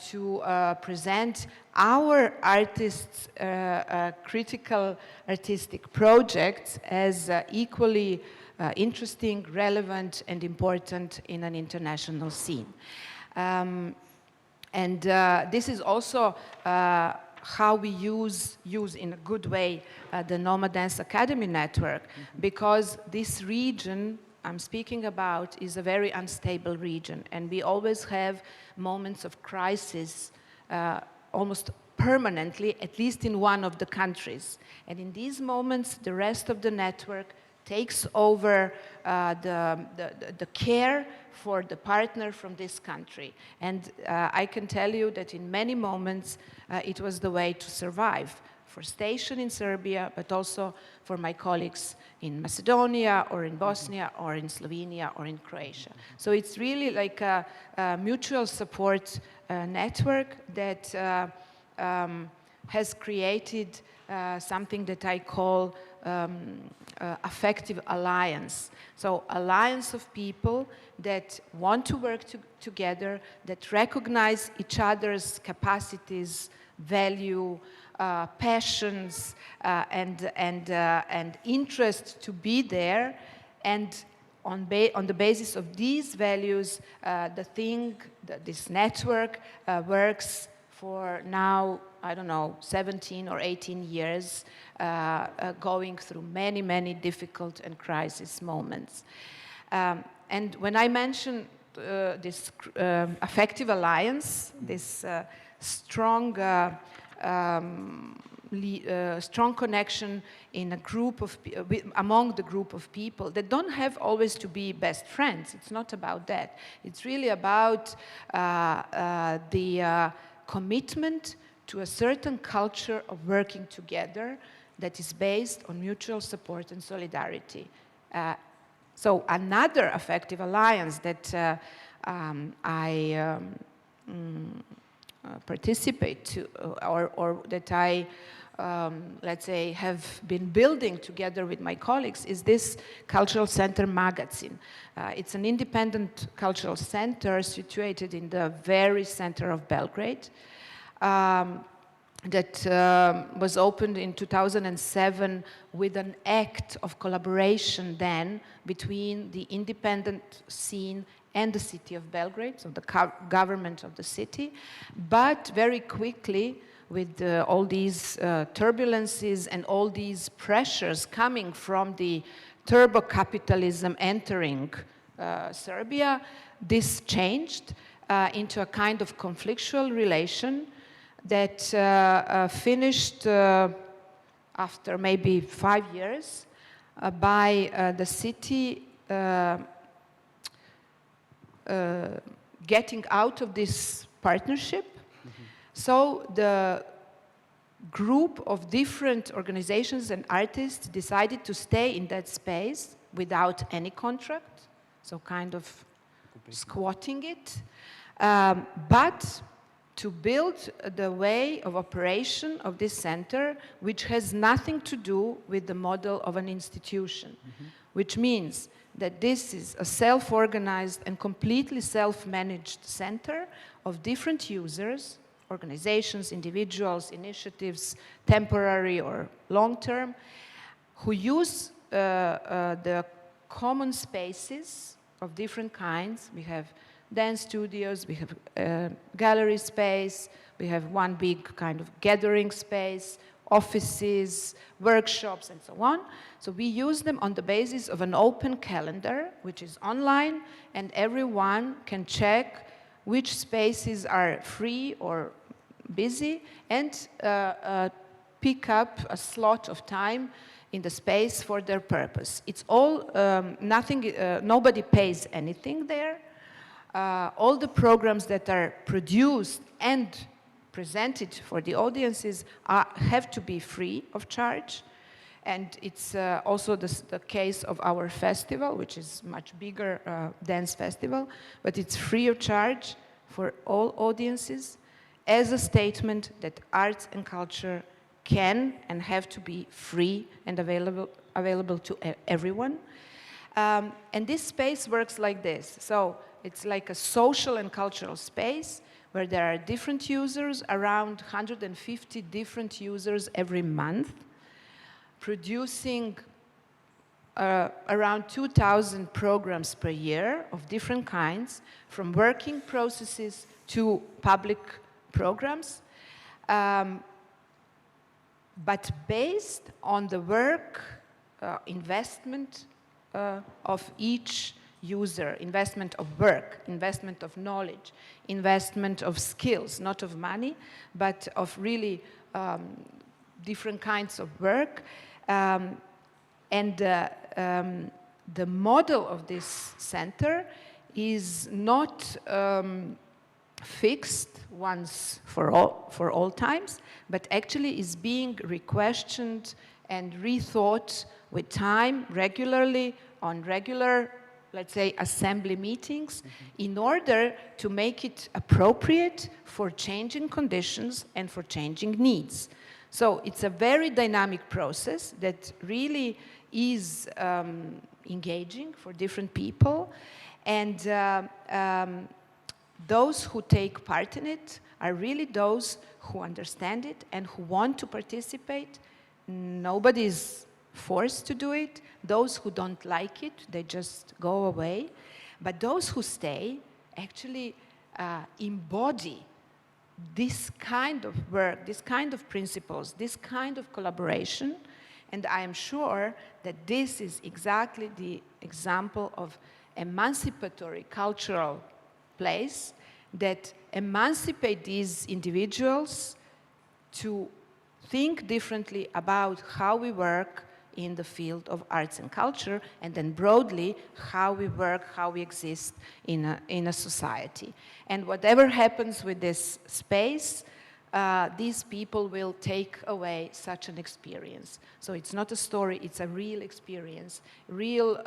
to present our artists' critical artistic projects as equally interesting, relevant, and important in an international scene. And this is also how we use in a good way the Noma Dance Academy network, because this region I'm speaking about is a very unstable region, and we always have moments of crisis almost permanently, at least in one of the countries. And in these moments, the rest of the network takes over the care for the partner from this country. And I can tell you that in many moments, it was the way to survive for Station in Serbia, but also for my colleagues in Macedonia, or in Bosnia, or in Slovenia, or in Croatia. So it's really like a mutual support network that has created something that I call affective alliance. So alliance of people that want to work together, that recognize each other's capacities, value, passions, and interest to be there, and on the basis of these values, this network works for now, I don't know, 17 or 18 years, going through many, many difficult and crisis moments. And when I mention this affective alliance, this strong connection in a group of among the group of people that don't have always to be best friends. It's not about that. It's really about the commitment to a certain culture of working together that is based on mutual support and solidarity. So another affective alliance that I participate to, or that I, let's say, have been building together with my colleagues is this Cultural Center magazine. It's an independent cultural center situated in the very center of Belgrade that was opened in 2007 with an act of collaboration then between the independent scene and the city of Belgrade, so the government of the city. But very quickly, with all these turbulences and all these pressures coming from the turbo capitalism entering Serbia, this changed into a kind of conflictual relation that finished after maybe 5 years by the city getting out of this partnership. So the group of different organizations and artists decided to stay in that space without any contract, so kind of squatting it. But to build the way of operation of this center, which has nothing to do with the model of an institution, which means that this is a self-organized and completely self-managed center of different users, organizations, individuals, initiatives, temporary or long-term, who use the common spaces of different kinds. We have dance studios, we have gallery space, we have one big kind of gathering space, offices, workshops, and so on. So we use them on the basis of an open calendar, which is online, and everyone can check which spaces are free or busy and pick up a slot of time in the space for their purpose. It's all nobody pays anything there. All the programs that are produced and presented for the audiences have to be free of charge. And it's also the case of our festival, which is much bigger dance festival, but it's free of charge for all audiences as a statement that arts and culture can and have to be free and available to everyone. And this space works like this. So it's like a social and cultural space where there are different users, around 150 different users every month, producing around 2,000 programs per year of different kinds, from working processes to public programs, but based on the work investment of each user, investment of work, investment of knowledge, investment of skills, not of money, but of really different kinds of work. And the model of this center is not fixed once for all times, but actually is being re-questioned and rethought with time, regularly, on regular, let's say, assembly meetings, in order to make it appropriate for changing conditions and for changing needs. So it's a very dynamic process that really is engaging for different people, and those who take part in it are really those who understand it and who want to participate. Nobody is forced to do it. Those who don't like it, they just go away. But those who stay actually embody this kind of work, this kind of principles, this kind of collaboration. And I am sure that this is exactly the example of emancipatory cultural place that emancipate these individuals to think differently about how we work in the field of arts and culture, and then broadly how we work, how we exist in a society. And whatever happens with this space, these people will take away such an experience. So it's not a story, it's a real experience, real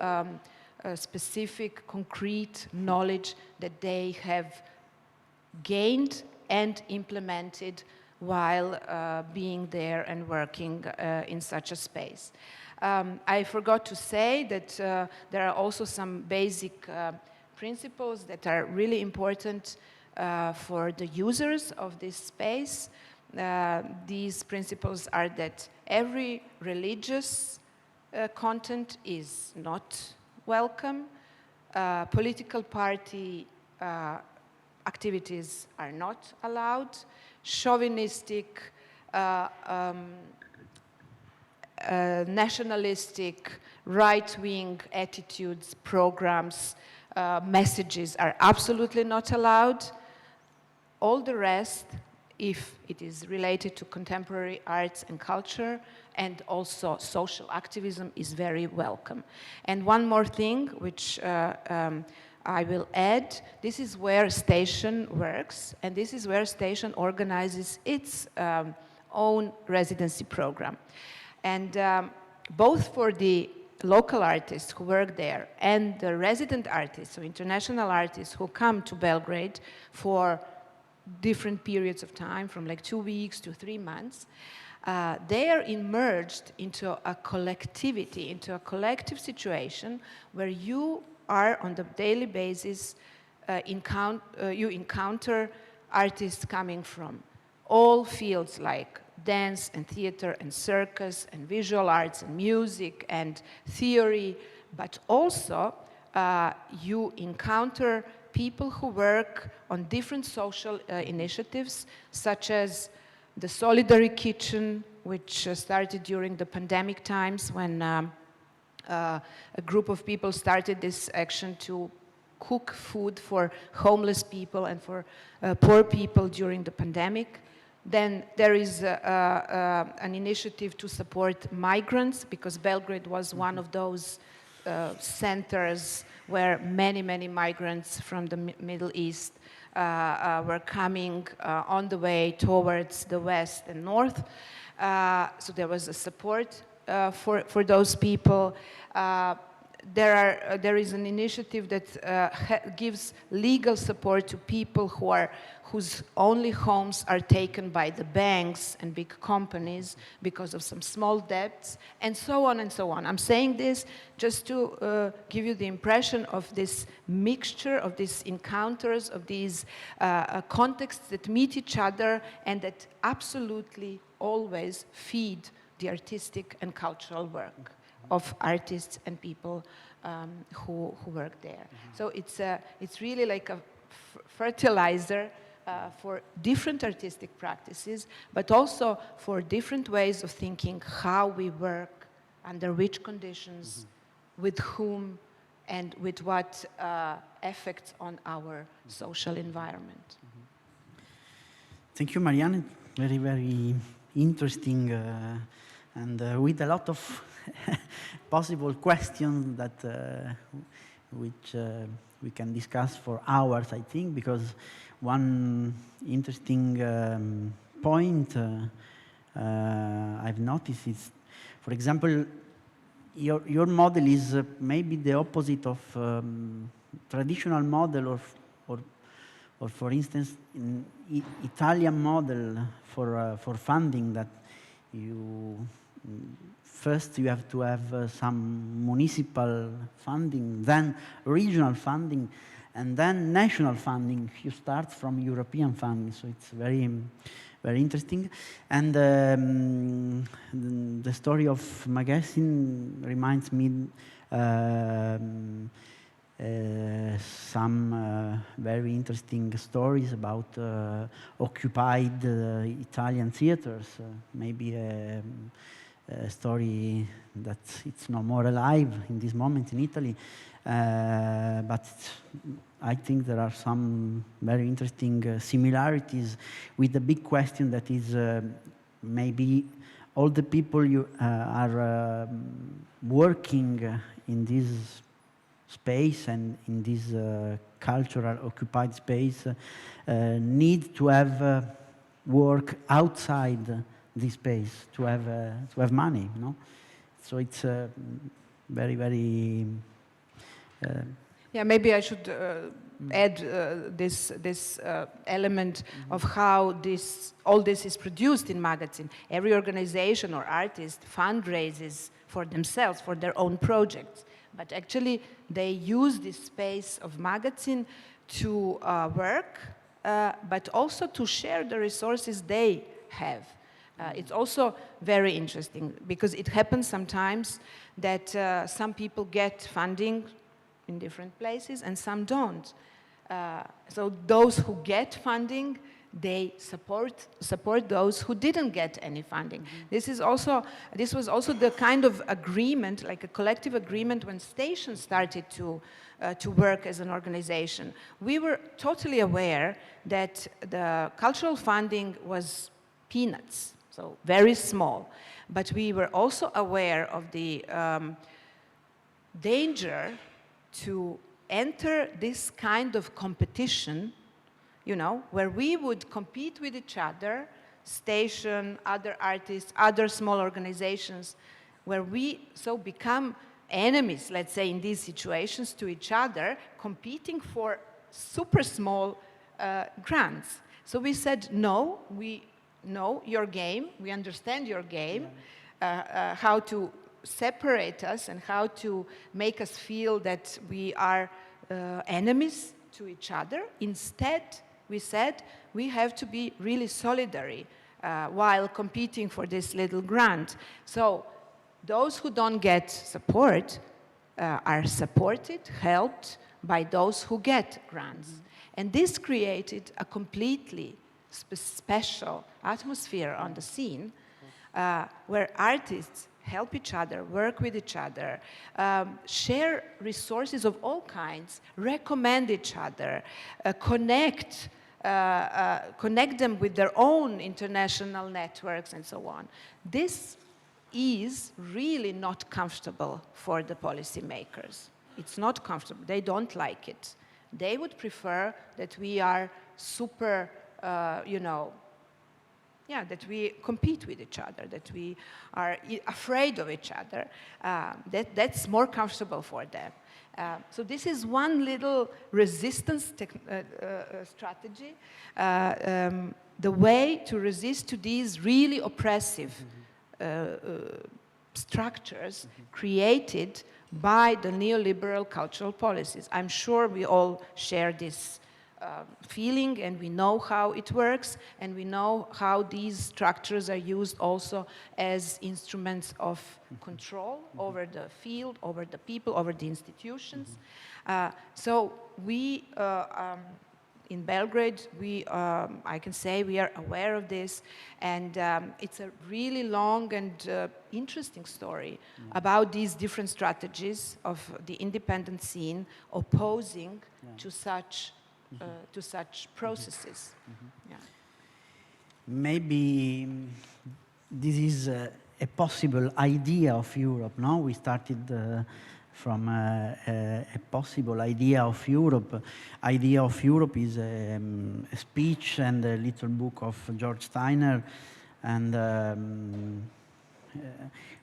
specific, concrete knowledge that they have gained and implemented while being there and working in such a space. I forgot to say that there are also some basic principles that are really important for the users of this space. These principles are that every religious content is not welcome, political party activities are not allowed, chauvinistic, nationalistic, right-wing attitudes, programs, messages are absolutely not allowed. All the rest, if it is related to contemporary arts and culture and also social activism, is very welcome. And one more thing, which I will add, this is where Station works, and this is where Station organizes its own residency program. And both for the local artists who work there and the resident artists, so international artists who come to Belgrade for different periods of time, from like 2 weeks to 3 months, they are immersed into a collectivity, into a collective situation where you are on the daily basis, you encounter artists coming from all fields like dance and theater and circus and visual arts and music and theory, but also you encounter people who work on different social initiatives, such as the Solidary Kitchen, which started during the pandemic times when a group of people started this action to cook food for homeless people and for poor people during the pandemic. Then there is an initiative to support migrants, because Belgrade was one of those centers where many, many migrants from the Middle East were coming on the way towards the west and north. So there was a support for those people. There is an initiative that gives legal support to people whose only homes are taken by the banks and big companies because of some small debts, and so on and so on. I'm saying this just to give you the impression of this mixture, of these encounters, of these contexts that meet each other and that absolutely always feed the artistic and cultural work of artists and people who work there. So it's really like a fertilizer for different artistic practices, but also for different ways of thinking how we work, under which conditions, with whom, and with what effects on our social environment. Thank you, Marianne. Very, very interesting and with a lot of possible questions that which we can discuss for hours, I think, because one interesting point I've noticed is, for example, your model is maybe the opposite of traditional model, or for instance, in Italian model for funding, that first you have to have some municipal funding, then regional funding, and then national funding. You start from European funding, so it's very, very interesting. And the story of Magazine reminds me some very interesting stories about occupied Italian theaters. Maybe a story that it's no more alive in this moment in Italy, but I think there are some very interesting similarities with the big question that is maybe all the people you are working in this space and in this cultural occupied space need to have work outside this space to have money, no? So it's very, very. Yeah, maybe I should add this element of how all this is produced in Magazine. Every organization or artist fundraises for themselves, for their own projects. But actually, they use this space of Magazine to work, but also to share the resources they have. It's also very interesting because it happens sometimes that some people get funding in different places and some don't. So those who get funding, they support those who didn't get any funding. This was also the kind of agreement, like a collective agreement, when stations started to work as an organization. We were totally aware that the cultural funding was peanuts, so very small. But we were also aware of the danger to enter this kind of competition, you know, where we would compete with each other, station, other artists, other small organizations, where we so become enemies, let's say, in these situations to each other, competing for super small grants. So we said, no, we know your game, we understand your game, how to separate us and how to make us feel that we are enemies to each other. Instead, we said we have to be really solidary while competing for this little grant. So those who don't get support are supported, helped by those who get grants. And this created a completely special atmosphere on the scene where artists help each other, work with each other, share resources of all kinds, recommend each other, connect them with their own international networks and so on. This is really not comfortable for the policymakers. It's not comfortable. They don't like it. They would prefer that we are super, that we compete with each other, that we are afraid of each other. That's more comfortable for them. So this is one little resistance strategy, the way to resist to these really oppressive structures created by the neoliberal cultural policies. I'm sure we all share this feeling, and we know how it works, and we know how these structures are used also as instruments of control over the field, over the people, over the institutions. So we, in Belgrade, I can say we are aware of this, and it's a really long and interesting story about these different strategies of the independent scene opposing to such processes. Yeah. Maybe this is a possible idea of Europe, no? We started from a possible idea of Europe. Idea of Europe is a speech and a little book of George Steiner, and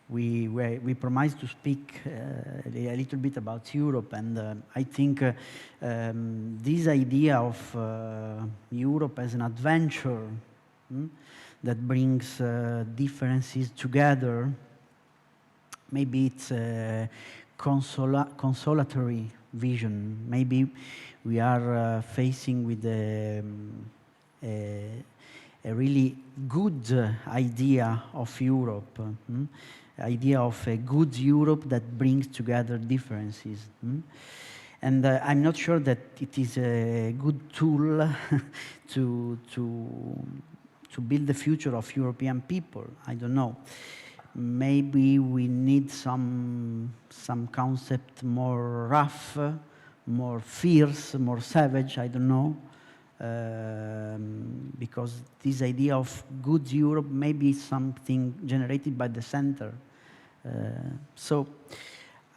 we promised to speak a little bit about Europe, and I think this idea of Europe as an adventure that brings differences together, maybe it's a consolatory vision. Maybe we are facing with a really good idea of Europe, idea of a good Europe that brings together differences. And I'm not sure that it is a good tool to build the future of European people. I don't know. Maybe we need some concept more rough, more fierce, more savage, I don't know. Because this idea of good Europe may be something generated by the center. So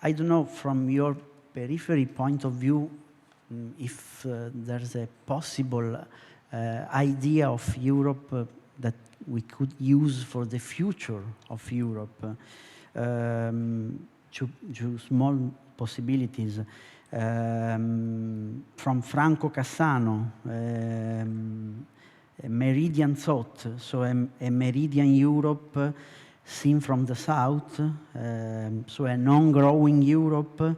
I don't know, from your periphery point of view, if there's a possible idea of Europe that we could use for the future of Europe. Two small possibilities. From Franco Cassano, a meridian thought, so a meridian Europe seen from the south, so a non-growing Europe,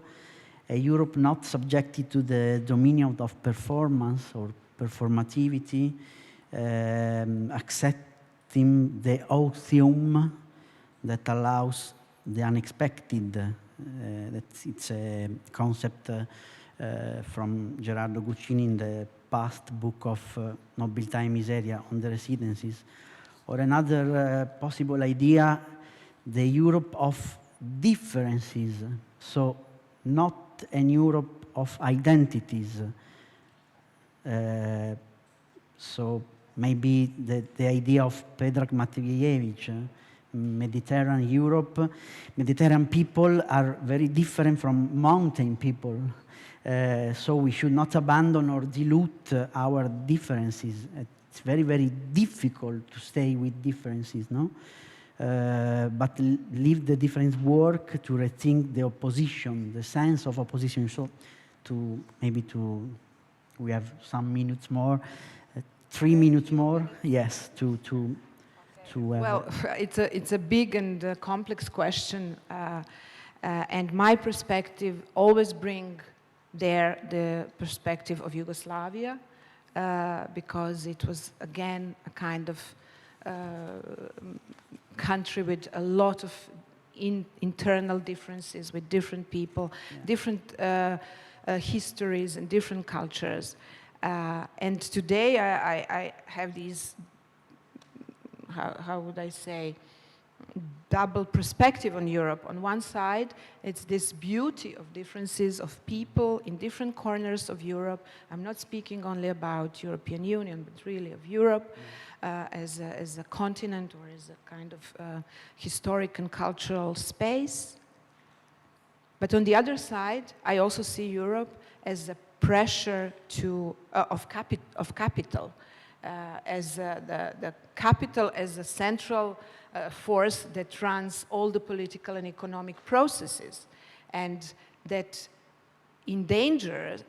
a Europe not subjected to the dominion of performance or performativity, accepting the authium that allows the unexpected. It's a concept from Gerardo Guccini in the past book of Nobiltà e Miseria on the residencies. Or another possible idea, the Europe of differences. So not an Europe of identities. So maybe the idea of Predrag Matvejevic, Mediterranean Europe. Mediterranean people are very different from mountain people. So we should not abandon or dilute our differences. It's very, very difficult to stay with differences, no? But leave the difference work to rethink the opposition, the sense of opposition. So we have some minutes more, 3 minutes more, yes, to Well, it's a big and complex question, and my perspective always bring there the perspective of Yugoslavia, because it was again a kind of country with a lot of internal differences with different people, different histories and different cultures. And today I have these, how would I say, double perspective on Europe. On one side, it's this beauty of differences of people in different corners of Europe. I'm not speaking only about European Union, but really of Europe as a continent or as a kind of historic and cultural space. But on the other side, I also see Europe as a pressure of capital, as the capital as a central force that runs all the political and economic processes, and that endangers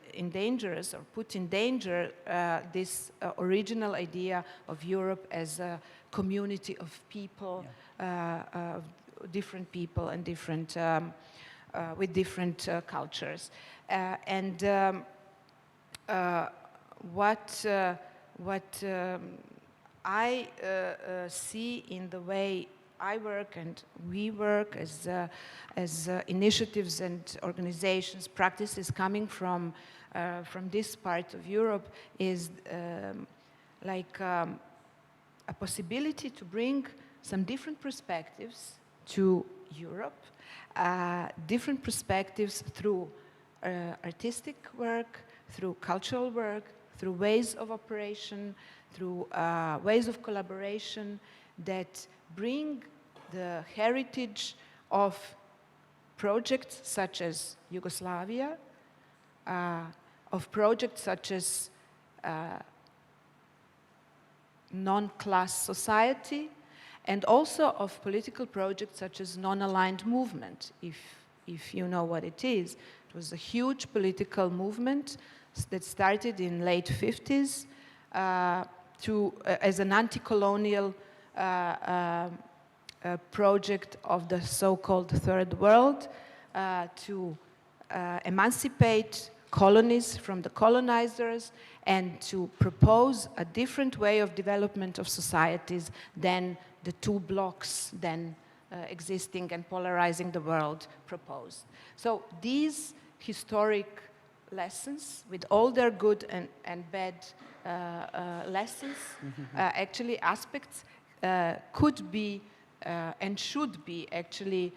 or put in danger this original idea of Europe as a community of people, different people and different with different cultures. What I see in the way I work and we work as initiatives and organizations, practices coming from this part of Europe is like a possibility to bring some different perspectives to Europe, different perspectives through artistic work, through cultural work, through ways of operation, through ways of collaboration that bring the heritage of projects such as Yugoslavia, of projects such as non-class society, and also of political projects such as non-aligned movement, if you know what it is. It was a huge political movement that started in late 50s as an anti-colonial project of the so-called Third World to emancipate colonies from the colonizers and to propose a different way of development of societies than the two blocks then existing and polarizing the world proposed. So these historic lessons, with all their good and bad lessons, actually aspects, could be and should be actually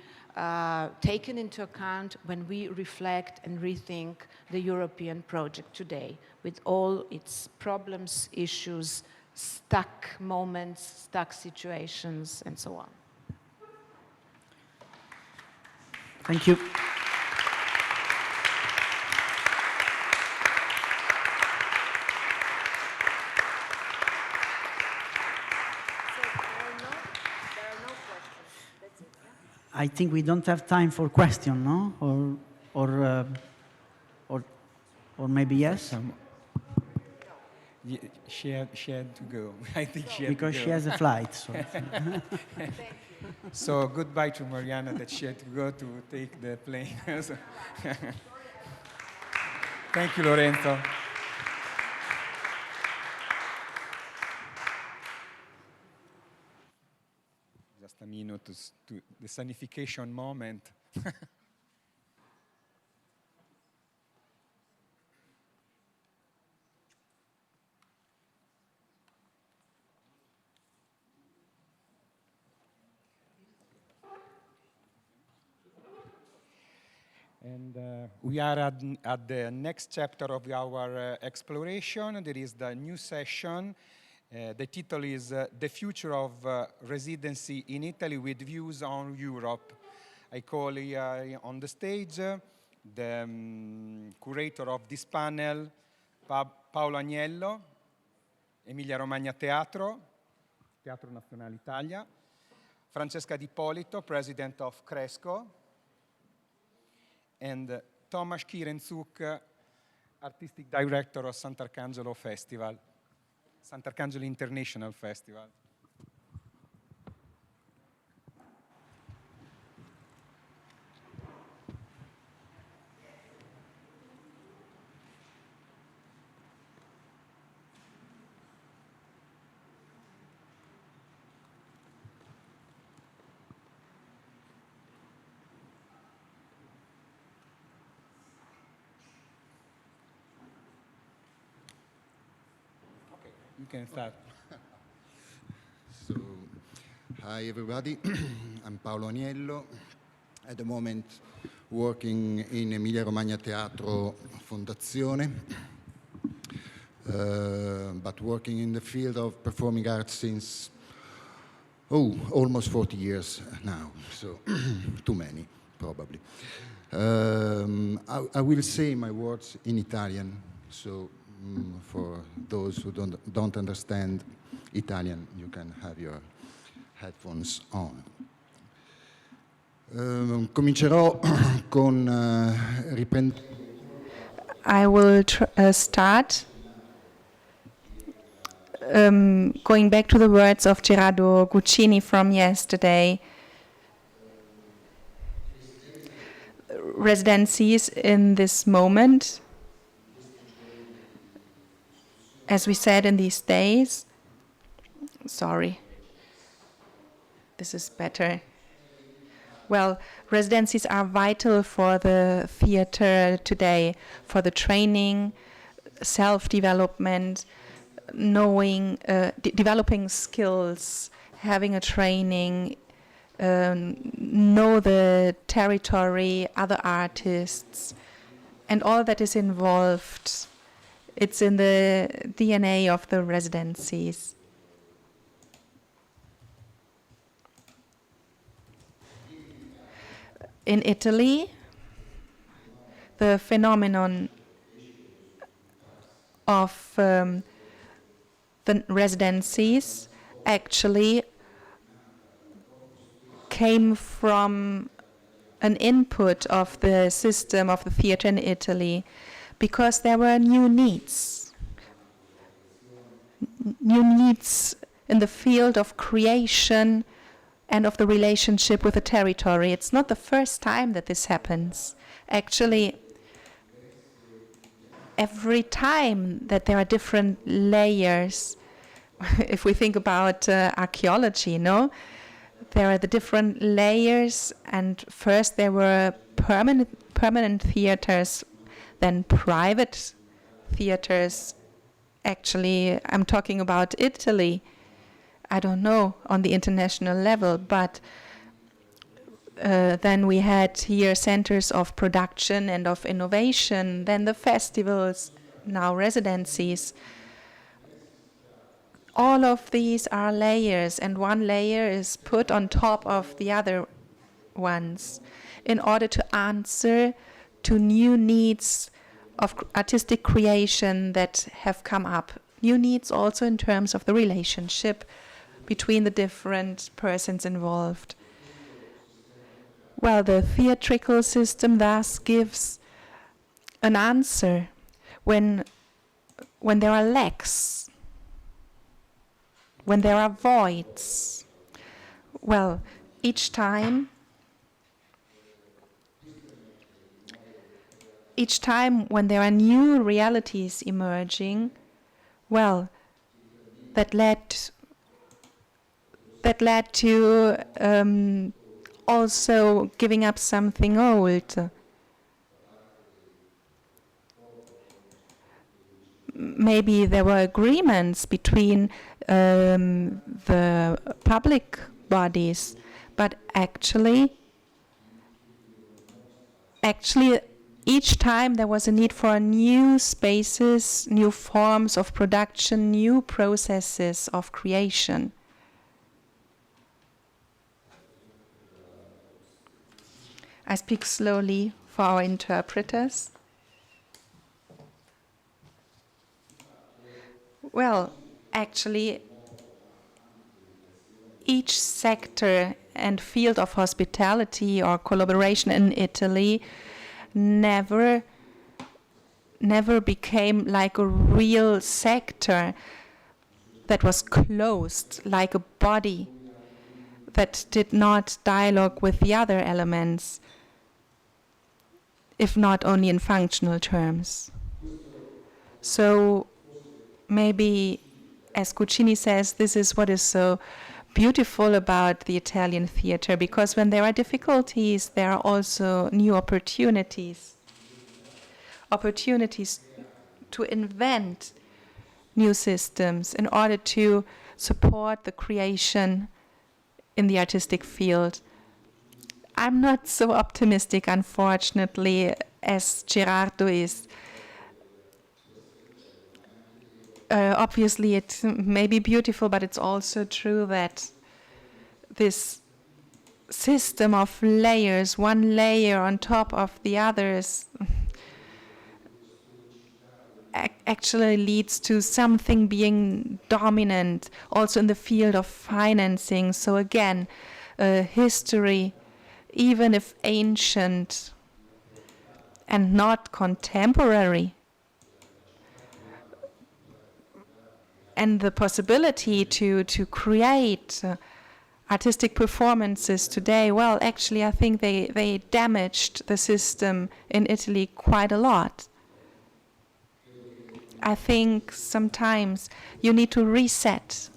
taken into account when we reflect and rethink the European project today, with all its problems, issues, stuck moments, stuck situations, and so on. Thank you. I think we don't have time for question, no? Or maybe yes? She had to go. I think she had because to go. she has a flight. So, so goodbye to Mariana that she had to go to take the plane. Thank you, Lorenzo. Just a minute to the sanification moment. And we are at the next chapter of our exploration. There is the new session. The title is The Future of Residency in Italy with Views on Europe. I call here on the stage the curator of this panel, Paolo Agnello, Emilia-Romagna Teatro, Teatro Nazionale Italia, Francesca Di Polito, president of Cresco, and Tomasz Kirenzuk, artistic director of Sant'Arcangelo Festival. Sant'Arcangelo International Festival. You can start. So, hi everybody, I'm Paolo Aniello, at the moment working in Emilia-Romagna Teatro Fondazione, but working in the field of performing arts since, almost 40 years now, so too many, probably. I will say my words in Italian, so for those who don't understand Italian, you can have your headphones on. Comincerò con I will start going back to the words of Gerardo Guccini from yesterday. Residencies in this moment, as we said in these days, sorry, this is better. Well, residencies are vital for the theater today, for the training, self-development, knowing, developing skills, having a training, know the territory, other artists, and all that is involved. It's in the DNA of the residencies. In Italy, the phenomenon of the residencies actually came from an input of the system of the theater in Italy, because there were new needs in the field of creation and of the relationship with the territory. It's not the first time that this happens. Actually, every time that there are different layers, if we think about archaeology, there are the different layers, and first there were permanent theaters, then private theaters. Actually, I'm talking about Italy. I don't know on the international level, but then we had here centers of production and of innovation, then the festivals, now residencies. All of these are layers, and one layer is put on top of the other ones in order to answer to new needs of artistic creation that have come up. New needs also in terms of the relationship between the different persons involved. Well, the theatrical system thus gives an answer when there are lacks, when there are voids. Well, each time when there are new realities emerging, well, that led to also giving up something old. Maybe there were agreements between the public bodies, but actually each time there was a need for new spaces, new forms of production, new processes of creation. I speak slowly for our interpreters. Well, actually, each sector and field of hospitality or collaboration in Italy never became like a real sector. that was closed, like a body that did not dialogue with the other elements, if not only in functional terms. So maybe, as Guccini says, this is what is so beautiful about the Italian theater, because when there are difficulties, there are also new opportunities. Opportunities to invent new systems in order to support the creation in the artistic field. I'm not so optimistic, unfortunately, as Gerardo is. Obviously, it may be beautiful, but it's also true that this system of layers, one layer on top of the others, actually leads to something being dominant, also in the field of financing. So again, history, even if ancient and not contemporary, and the possibility to create artistic performances today, well, actually, I think they damaged the system in Italy quite a lot. I think sometimes you need to reset.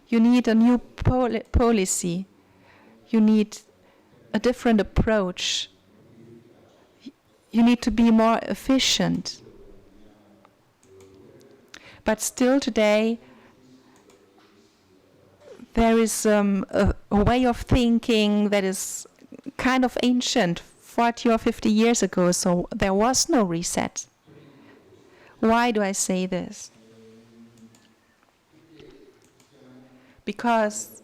You need a new policy. You need a different approach. You need to be more efficient. But still today, there is a way of thinking that is kind of ancient, 40 or 50 years ago, so there was no reset. Why do I say this? Because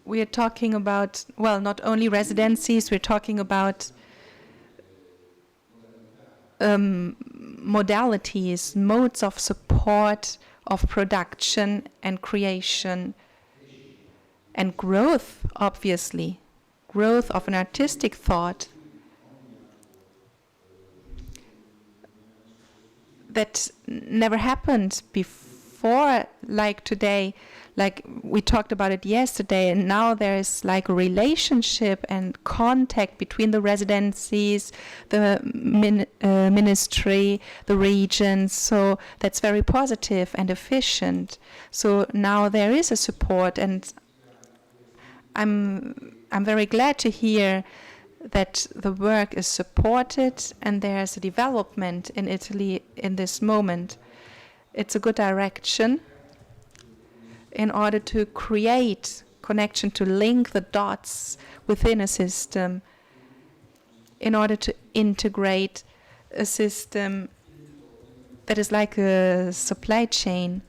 we are talking about, well, not only residencies, we're talking about modalities, modes of support of production and creation and growth, obviously, growth of an artistic thought that never happened before, like today. Like we talked about it yesterday, and now there is like a relationship and contact between the residencies, the ministry, the regions. So that's very positive and efficient. So now there is a support, and I'm very glad to hear that the work is supported and there's a development in Italy in this moment. It's a good direction in order to create connection, to link the dots within a system, in order to integrate a system that is like a supply chain.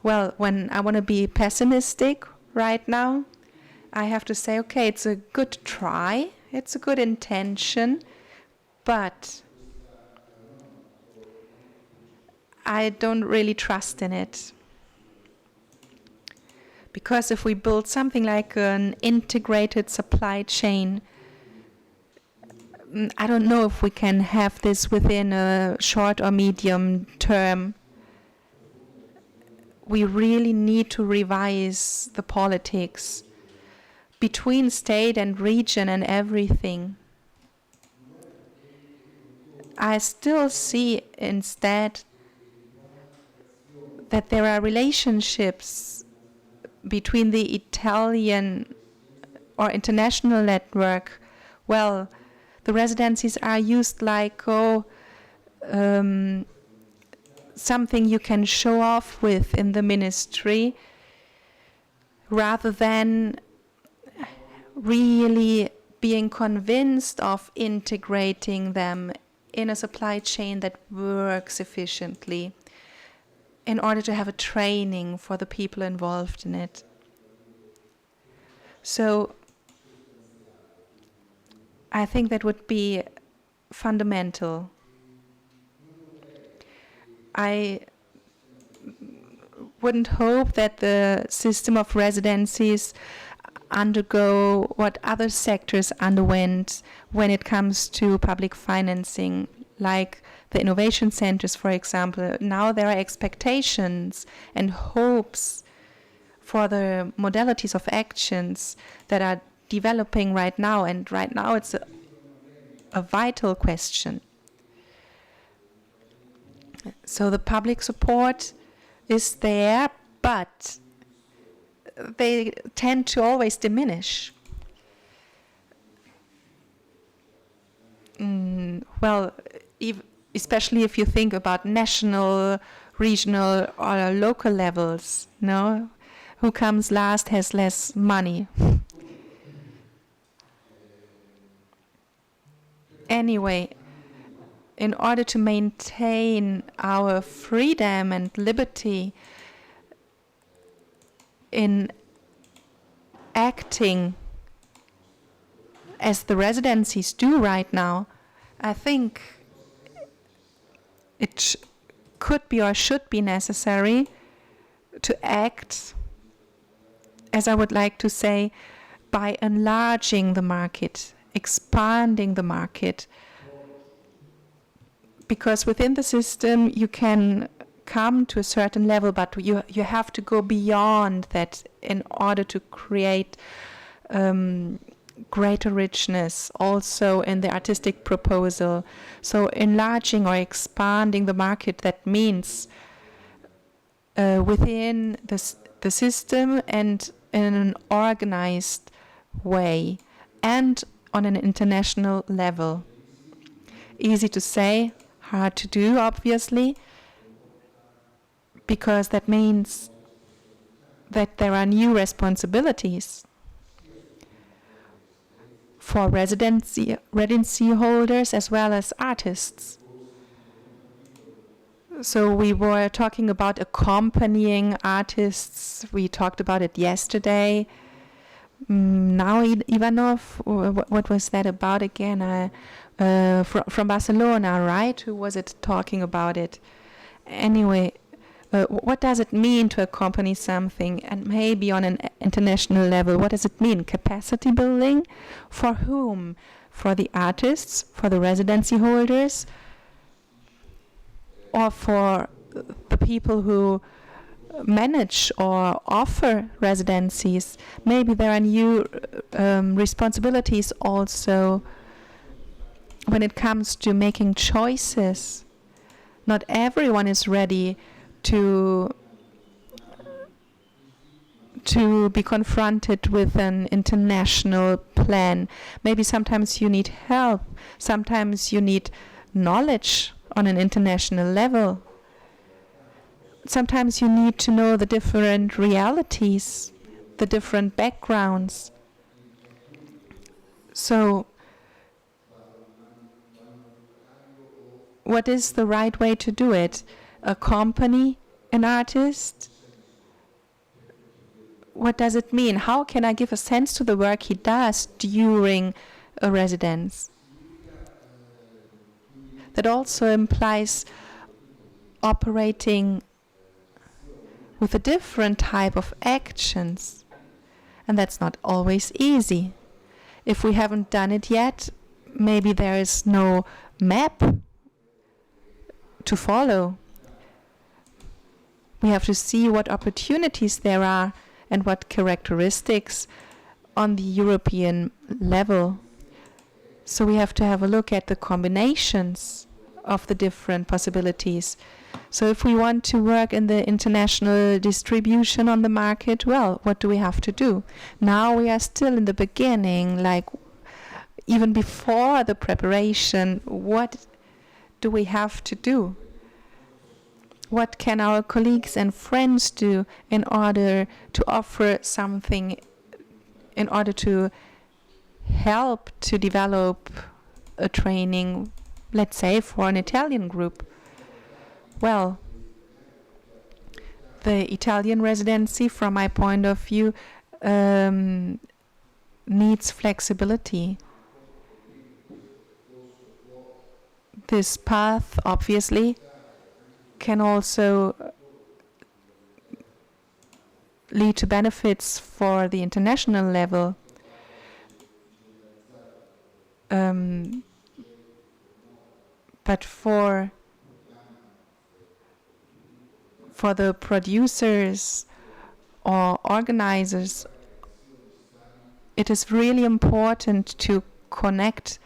Well, when I want to be pessimistic right now, I have to say, okay, it's a good try, it's a good intention, but I don't really trust in it. Because if we build something like an integrated supply chain, I don't know if we can have this within a short or medium term. We really need to revise the politics between state and region and everything. I still see instead that there are relationships between the Italian or international network. Well, the residencies are used like something you can show off with in the ministry, rather than really being convinced of integrating them in a supply chain that works efficiently, in order to have a training for the people involved in it. So I think that would be fundamental. I wouldn't hope that the system of residencies undergo what other sectors underwent when it comes to public financing, like the innovation centers, for example. Now there are expectations and hopes for the modalities of actions that are developing right now, and right now it's a vital question. So the public support is there, but they tend to always diminish. Well, especially if you think about national, regional, or local levels, no? Who comes last has less money. Anyway, in order to maintain our freedom and liberty in acting as the residencies do right now, I think it could be or should be necessary to act, as I would like to say, by enlarging the market, expanding the market. Because within the system you can come to a certain level, but you have to go beyond that in order to create greater richness also in the artistic proposal. So enlarging or expanding the market, that means within the system and in an organized way and on an international level. Easy to say, hard to do, obviously, because that means that there are new responsibilities for residency holders as well as artists. So we were talking about accompanying artists. We talked about it yesterday. Now Ivanov, what was that about again? From Barcelona, right? Who was it talking about it? Anyway, what does it mean to accompany something? And maybe on an international level, what does it mean? Capacity building? For whom? For the artists? For the residency holders? Or for the people who manage or offer residencies? Maybe there are new responsibilities also when it comes to making choices. Not everyone is ready to be confronted with an international plan. Maybe sometimes you need help. Sometimes you need knowledge on an international level. Sometimes you need to know the different realities, the different backgrounds. So, what is the right way to do it? Accompany an artist? What does it mean? How can I give a sense to the work he does during a residence? That also implies operating with a different type of actions. And that's not always easy. If we haven't done it yet, maybe there is no map to follow. We have to see what opportunities there are and what characteristics on the European level. So we have to have a look at the combinations of the different possibilities. So if we want to work in the international distribution on the market, well, what do we have to do? Now we are still in the beginning, like even before the preparation, what do we have to do? What can our colleagues and friends do in order to offer something, in order to help to develop a training, let's say, for an Italian group? Well, the Italian residency, from my point of view, needs flexibility. This path, obviously, can also lead to benefits for the international level. But for the producers or organizers, it is really important to connect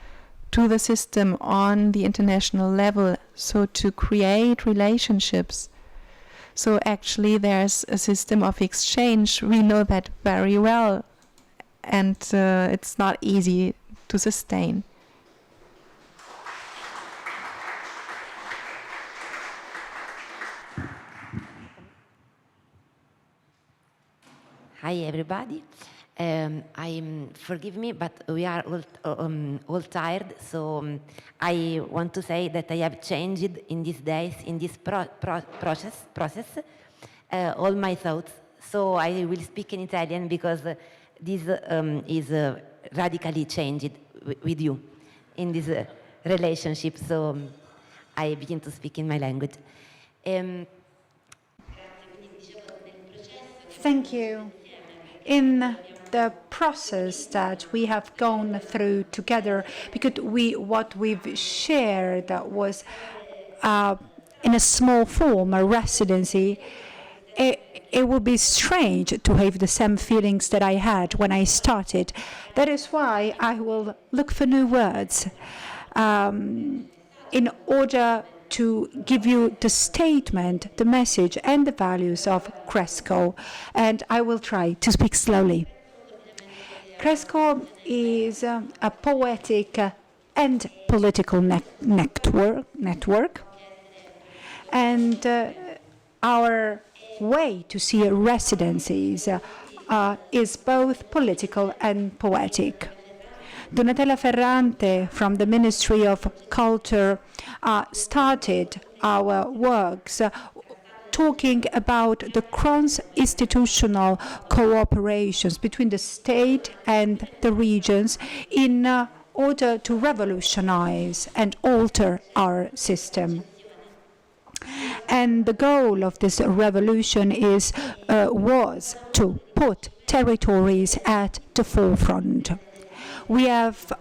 to the system on the international level, so to create relationships. So actually there's a system of exchange. We know that very well, and it's not easy to sustain. Hi everybody. Forgive me, but we are all tired, so I want to say that I have changed in these days, in this process, all my thoughts. So I will speak in Italian because this is radically changed with you in this relationship. So I begin to speak in my language. Thank you. In the process that we have gone through together, because what we've shared was in a small form, a residency, it would be strange to have the same feelings that I had when I started. That is why I will look for new words in order to give you the statement, the message, and the values of Cresco. And I will try to speak slowly. Cresco is a poetic and political network. And our way to see residencies is both political and poetic. Donatella Ferrante from the Ministry of Culture started our works talking about the cross-institutional cooperations between the state and the regions in order to revolutionize and alter our system. And the goal of this revolution was to put territories at the forefront. We have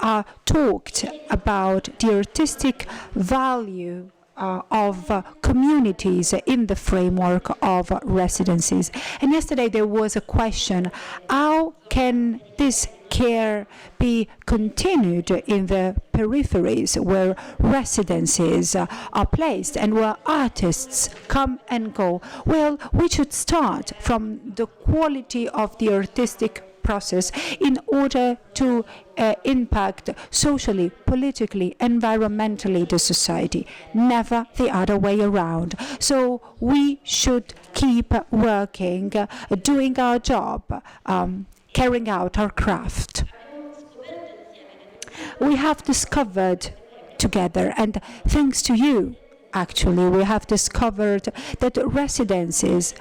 talked about the artistic value of communities in the framework of residencies. And yesterday there was a question, how can this care be continued in the peripheries where residencies are placed and where artists come and go? Well, we should start from the quality of the artistic process in order to impact socially, politically, environmentally the society, never the other way around. So we should keep working, doing our job, carrying out our craft. We have discovered together, and thanks to you, actually, we have discovered that residencies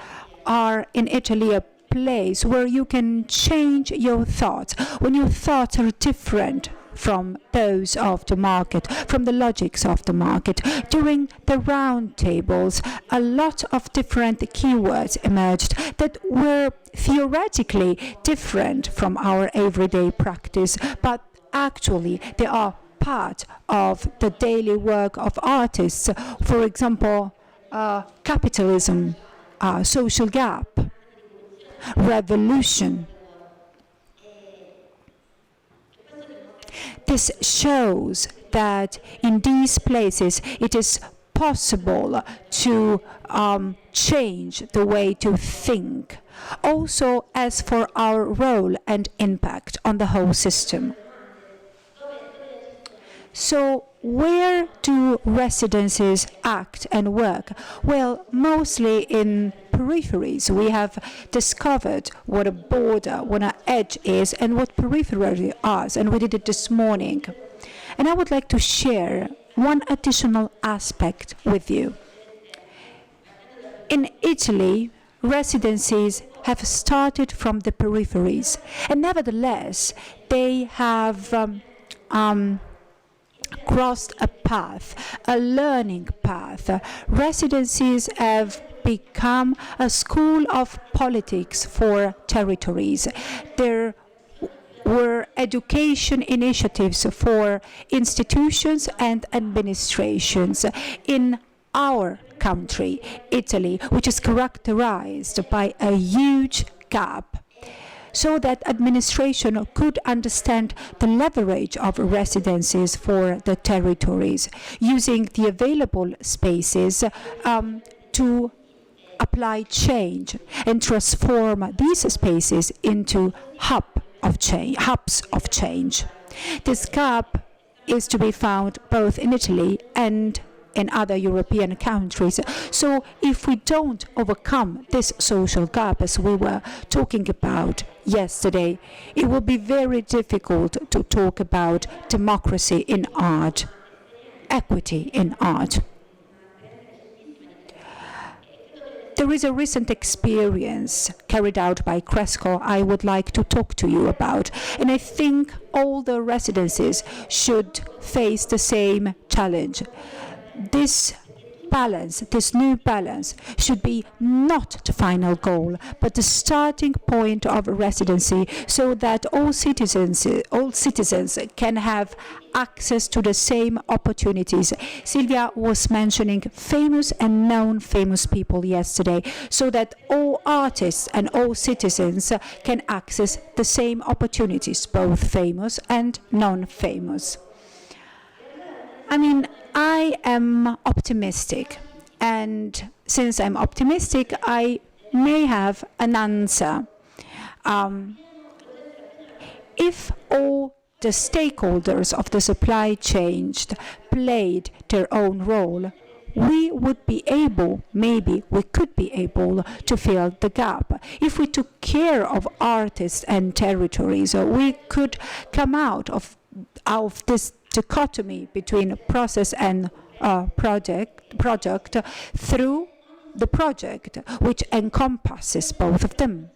are in Italy a place where you can change your thoughts, when your thoughts are different from those of the market, from the logics of the market. During the round tables, a lot of different keywords emerged that were theoretically different from our everyday practice, but actually they are part of the daily work of artists. For example, capitalism, social gap, revolution. This shows that in these places it is possible to change the way to think, also as for our role and impact on the whole system. So where do residencies act and work? Well, mostly in peripheries. We have discovered what a border, what an edge is, and what periphery is, and we did it this morning. And I would like to share one additional aspect with you. In Italy, residencies have started from the peripheries, and nevertheless, they have crossed a path, a learning path. Residencies have become a school of politics for territories. There were education initiatives for institutions and administrations in our country, Italy, which is characterized by a huge gap, so that administration could understand the leverage of residencies for the territories, using the available spaces to apply change and transform these spaces into hubs of change. This gap is to be found both in Italy and in other European countries. So if we don't overcome this social gap, as we were talking about yesterday, it will be very difficult to talk about democracy in art, equity in art. There is a recent experience carried out by Cresco I would like to talk to you about, and I think all the residencies should face the same challenge. This new balance, should be not the final goal, but the starting point of residency, so that all citizens can have access to the same opportunities. Silvia was mentioning famous and non-famous people yesterday, so that all artists and all citizens can access the same opportunities, both famous and non-famous. I mean, I am optimistic, and since I'm optimistic, I may have an answer. If all the stakeholders of the supply chain played their own role, we would be able, maybe we could be able to fill the gap. If we took care of artists and territories, we could come out of this dichotomy between process and project through the project, which encompasses both of them.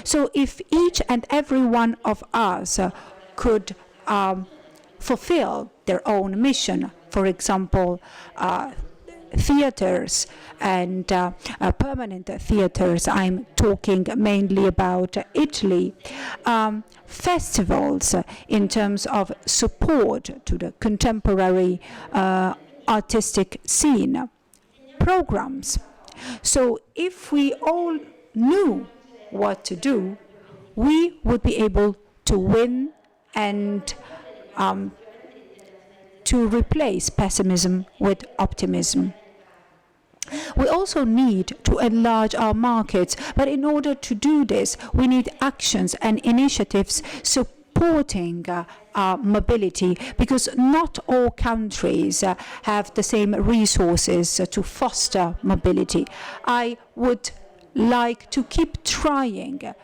So if each and every one of us could fulfill their own mission, for example, theaters and permanent theaters, I'm talking mainly about Italy, festivals in terms of support to the contemporary artistic scene, programs. So if we all knew what to do, we would be able to win and to replace pessimism with optimism. We also need to enlarge our markets, but in order to do this, we need actions and initiatives supporting mobility, because not all countries have the same resources to foster mobility. I would like to keep trying,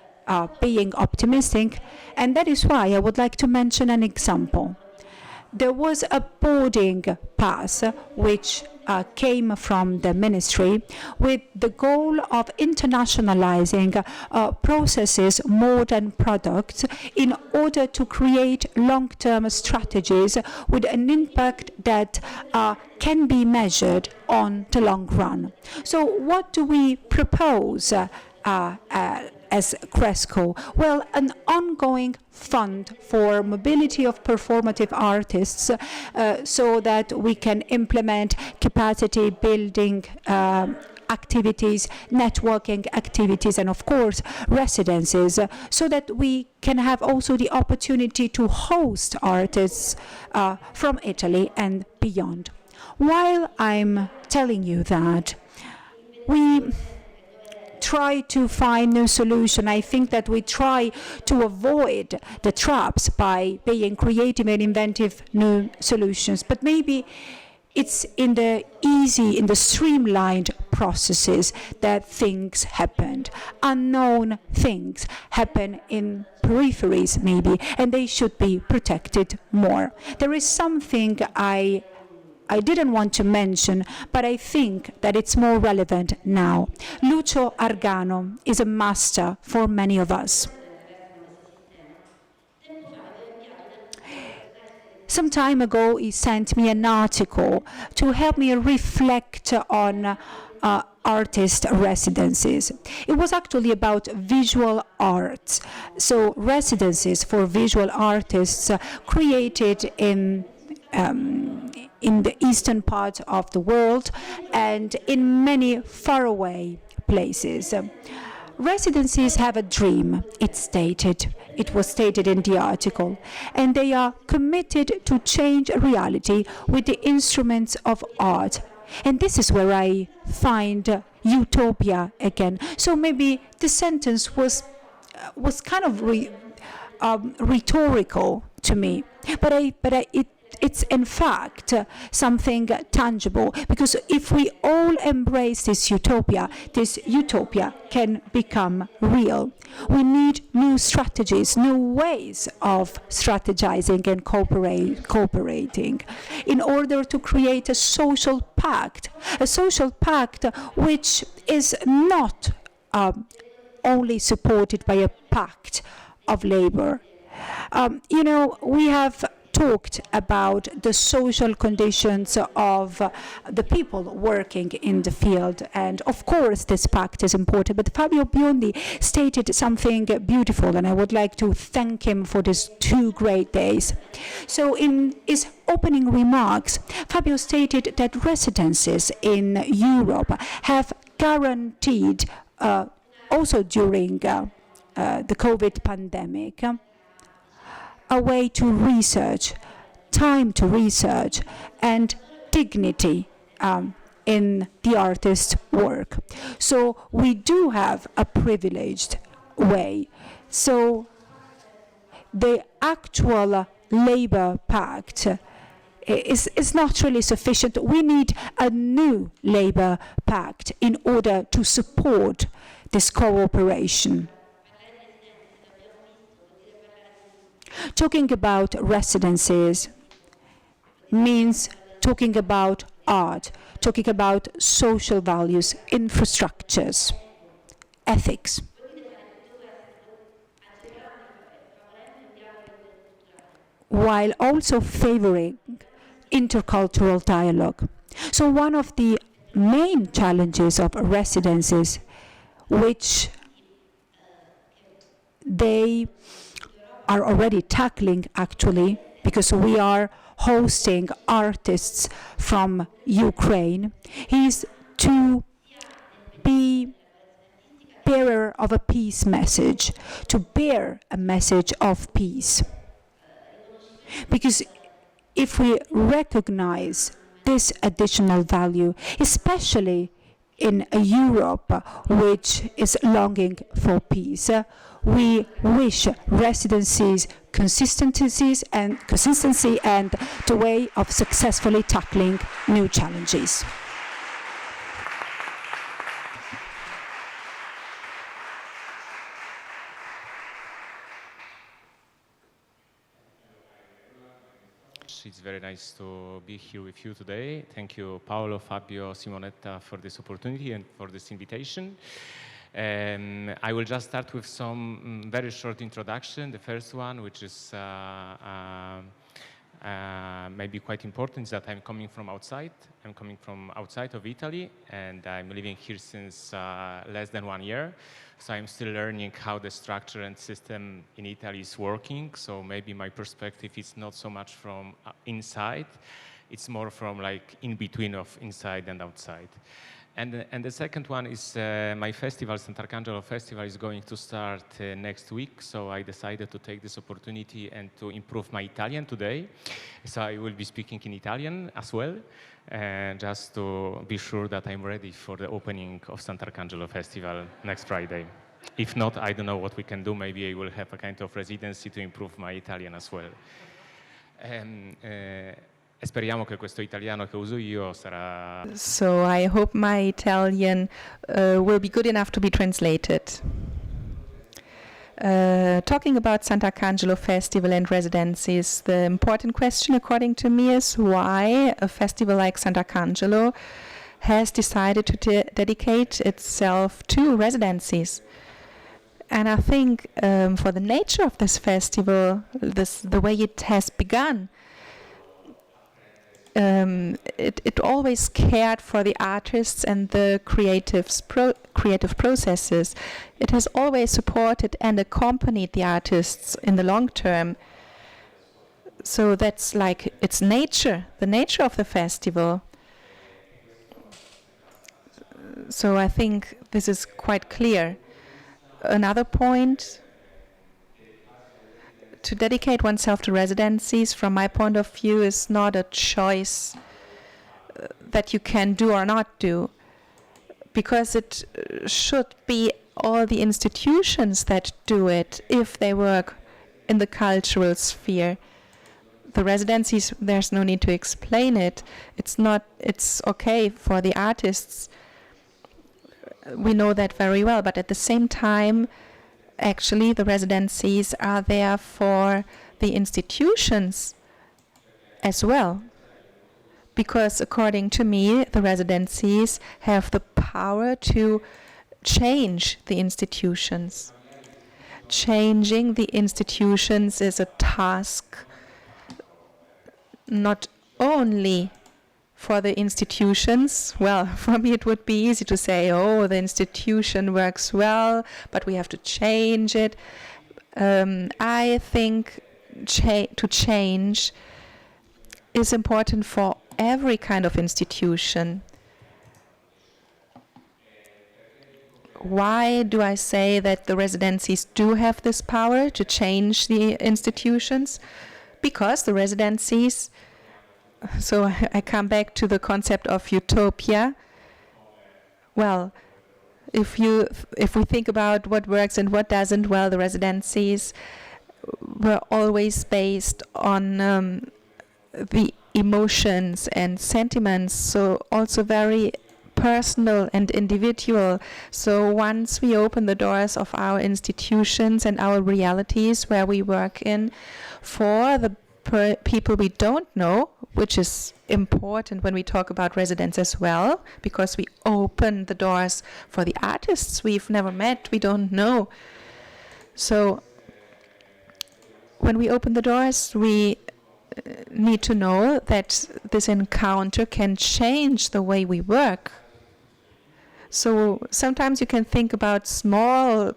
being optimistic, and that is why I would like to mention an example. There was a boarding pass which came from the ministry with the goal of internationalizing processes more than products in order to create long-term strategies with an impact that can be measured on the long run. So what do we propose as Cresco? Well, an ongoing fund for mobility of performative artists, so that we can implement capacity building activities, networking activities, and of course residencies, so that we can have also the opportunity to host artists from Italy and beyond. While I'm telling you that, we try to find new solution. I think that we try to avoid the traps by being creative and inventive new solutions. But maybe it's in the streamlined processes that things happened. Unknown things happen in peripheries maybe, and they should be protected more. There is something I didn't want to mention, but I think that it's more relevant now. Lucio Argano is a master for many of us. Some time ago, he sent me an article to help me reflect on artist residencies. It was actually about visual arts. So residencies for visual artists created in the eastern part of the world and in many faraway places. Residencies have a dream, it was stated in the article, and they are committed to change reality with the instruments of art. And this is where I find utopia again. So maybe the sentence was kind of rhetorical to me, but it's in fact something tangible, because if we all embrace this utopia can become real. We need new strategies, new ways of strategizing and cooperating in order to create a social pact which is not only supported by a pact of labor. We have talked about the social conditions of the people working in the field, and of course this pact is important, but Fabio Biondi stated something beautiful, and I would like to thank him for these 2 great days. So in his opening remarks, Fabio stated that residencies in Europe have guaranteed, also during the COVID pandemic, a way to research, time to research, and dignity in the artist's work. So we do have a privileged way. So the actual labor pact is not really sufficient. We need a new labor pact in order to support this cooperation. Talking about residencies means talking about art, talking about social values, infrastructures, ethics. While also favoring intercultural dialogue. So one of the main challenges of residencies, which they are already tackling actually, because we are hosting artists from Ukraine, is to be bearer of a peace message, to bear a message of peace. Because if we recognize this additional value, especially in a Europe which is longing for peace, we wish residencies consistency and the way of successfully tackling new challenges. It's very nice to be here with you today. Thank you, Paolo, Fabio, Simonetta, for this opportunity and for this invitation. I will just start with some very short introduction. The first one, which is maybe quite important, is that I'm coming from outside. I'm coming from outside of Italy, and I'm living here since less than 1 year. So I'm still learning how the structure and system in Italy is working. So maybe my perspective is not so much from inside. It's more from like in between of inside and outside. And the second one is my festival, Sant'Arcangelo Festival, is going to start next week. So I decided to take this opportunity and to improve my Italian today. So I will be speaking in Italian as well, just to be sure that I'm ready for the opening of Sant'Arcangelo Festival next Friday. If not, I don't know what we can do. Maybe I will have a kind of residency to improve my Italian as well. Speriamo che questo italiano che uso io sarà... So I hope my Italian will be good enough to be translated. Talking about Sant'Arcangelo Festival and residencies, the important question according to me is why a festival like Sant'Arcangelo has decided to dedicate itself to residencies. And I think for the nature of this festival, the way it has begun, it always cared for the artists and the creative processes. It has always supported and accompanied the artists in the long term. So that's like its nature, the nature of the festival. So I think this is quite clear. Another point, to dedicate oneself to residencies, from my point of view, is not a choice that you can do or not do, because it should be all the institutions that do it if they work in the cultural sphere. The residencies, there's no need to explain it. It's okay for the artists. We know that very well, but at the same time, actually, the residencies are there for the institutions as well. Because according to me, the residencies have the power to change the institutions. Changing the institutions is a task not only for the institutions. Well, for me it would be easy to say, oh, the institution works well, but we have to change it. I think to change is important for every kind of institution. Why do I say that the residencies do have this power to change the institutions? Because the residencies, so I come back to the concept of utopia. Well, if we think about what works and what doesn't, well, the residencies were always based on the emotions and sentiments, so also very personal and individual. So once we open the doors of our institutions and our realities where we work in, for the people we don't know, which is important when we talk about residents as well, because we open the doors for the artists we've never met, we don't know. So when we open the doors, we need to know that this encounter can change the way we work. So sometimes you can think about small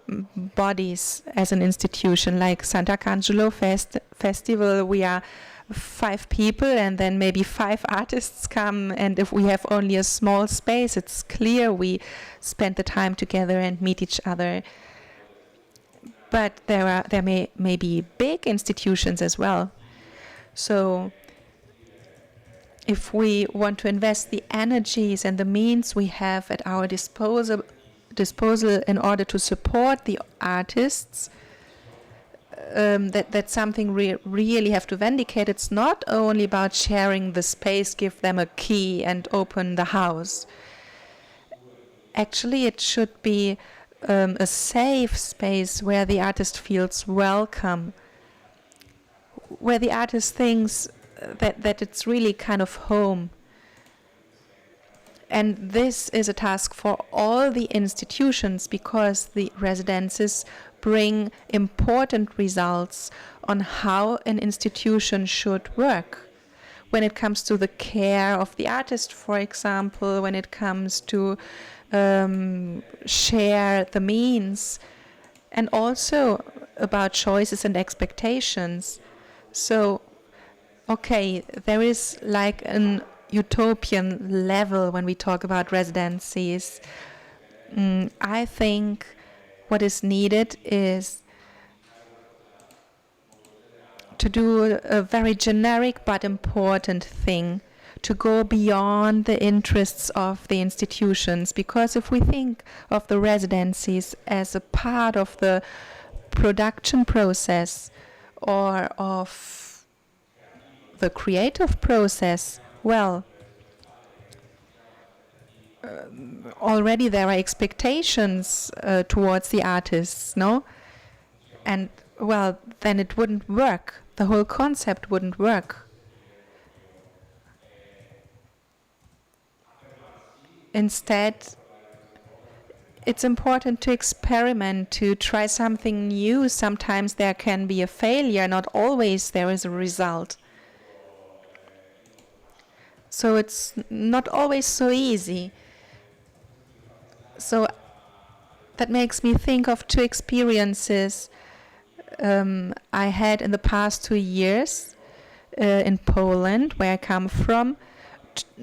bodies as an institution, like Sant'Arcangelo Festival. We are 5 people and then maybe 5 artists come, and if we have only a small space, it's clear we spend the time together and meet each other. But there may be big institutions as well. So if we want to invest the energies and the means we have at our disposal in order to support the artists, that's something we really have to vindicate. It's not only about sharing the space, give them a key and open the house. Actually, it should be a safe space where the artist feels welcome, where the artist thinks that it's really kind of home. And this is a task for all the institutions, because the residences bring important results on how an institution should work. When it comes to the care of the artist, for example, when it comes to share the means, and also about choices and expectations. So, okay, there is like an utopian level when we talk about residencies. I think what is needed is to do a very generic but important thing, to go beyond the interests of the institutions. Because if we think of the residencies as a part of the production process or of the creative process, well, already there are expectations towards the artists, no? And, well, then it wouldn't work. The whole concept wouldn't work. Instead, it's important to experiment, to try something new. Sometimes there can be a failure, not always there is a result. So it's not always so easy. So that makes me think of two experiences I had in the past 2 years in Poland, where I come from.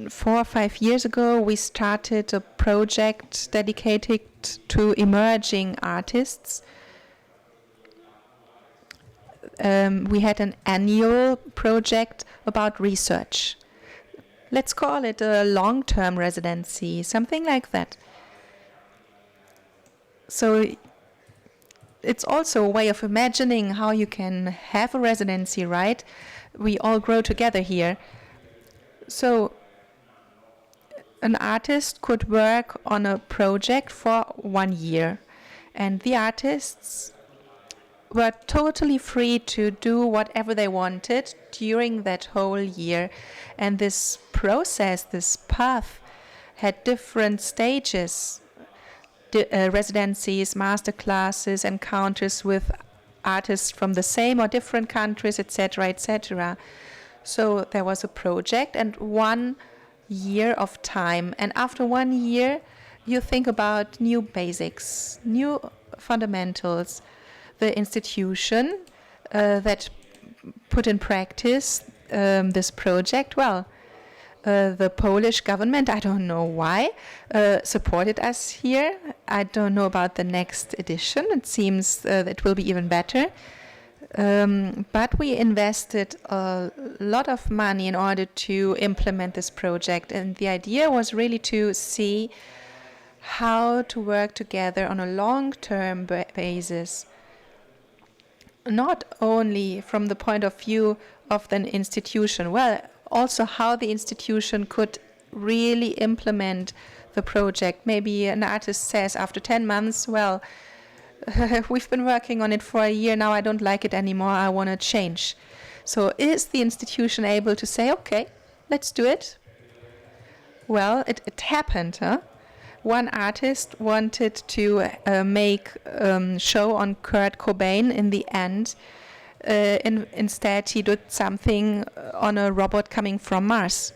4 or 5 years ago, we started a project dedicated to emerging artists. We had an annual project about research. Let's call it a long-term residency, something like that. So it's also a way of imagining how you can have a residency, right? We all grow together here. So an artist could work on a project for 1 year, and the artists were totally free to do whatever they wanted during that whole year. And this process, this path, had different stages. Residencies, master classes, encounters with artists from the same or different countries, etc., etc. So there was a project and 1 year of time. And after 1 year, you think about new basics, new fundamentals. The institution that put in practice this project, well, the Polish government, I don't know why, supported us here. I don't know about the next edition. It seems it will be even better. But we invested a lot of money in order to implement this project. And the idea was really to see how to work together on a long-term basis. Not only from the point of view of an institution, well, also how the institution could really implement the project. Maybe an artist says after 10 months, well, we've been working on it for a year now, I don't like it anymore, I want to change. So is the institution able to say, okay, let's do it? Well, it happened, huh? One artist wanted to make a show on Kurt Cobain. In the end, instead he did something on a robot coming from Mars.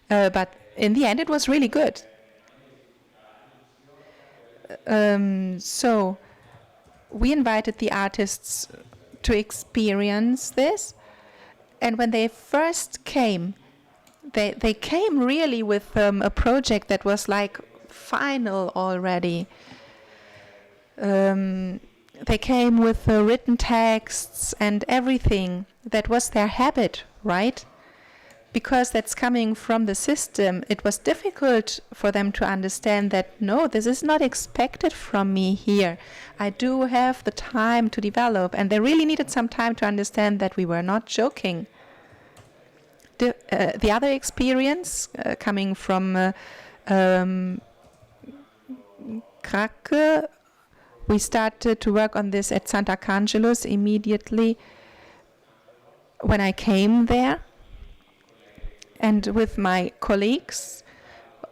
But in the end, it was really good. So we invited the artists to experience this. And when they first came, they came really with a project that was like final already. They came with written texts and everything. That was their habit, right? Because that's coming from the system, it was difficult for them to understand that, no, this is not expected from me here. I do have the time to develop. And they really needed some time to understand that we were not joking. The other experience coming from Krakow, we started to work on this at Sant'Archangelo's immediately when I came there. And with my colleagues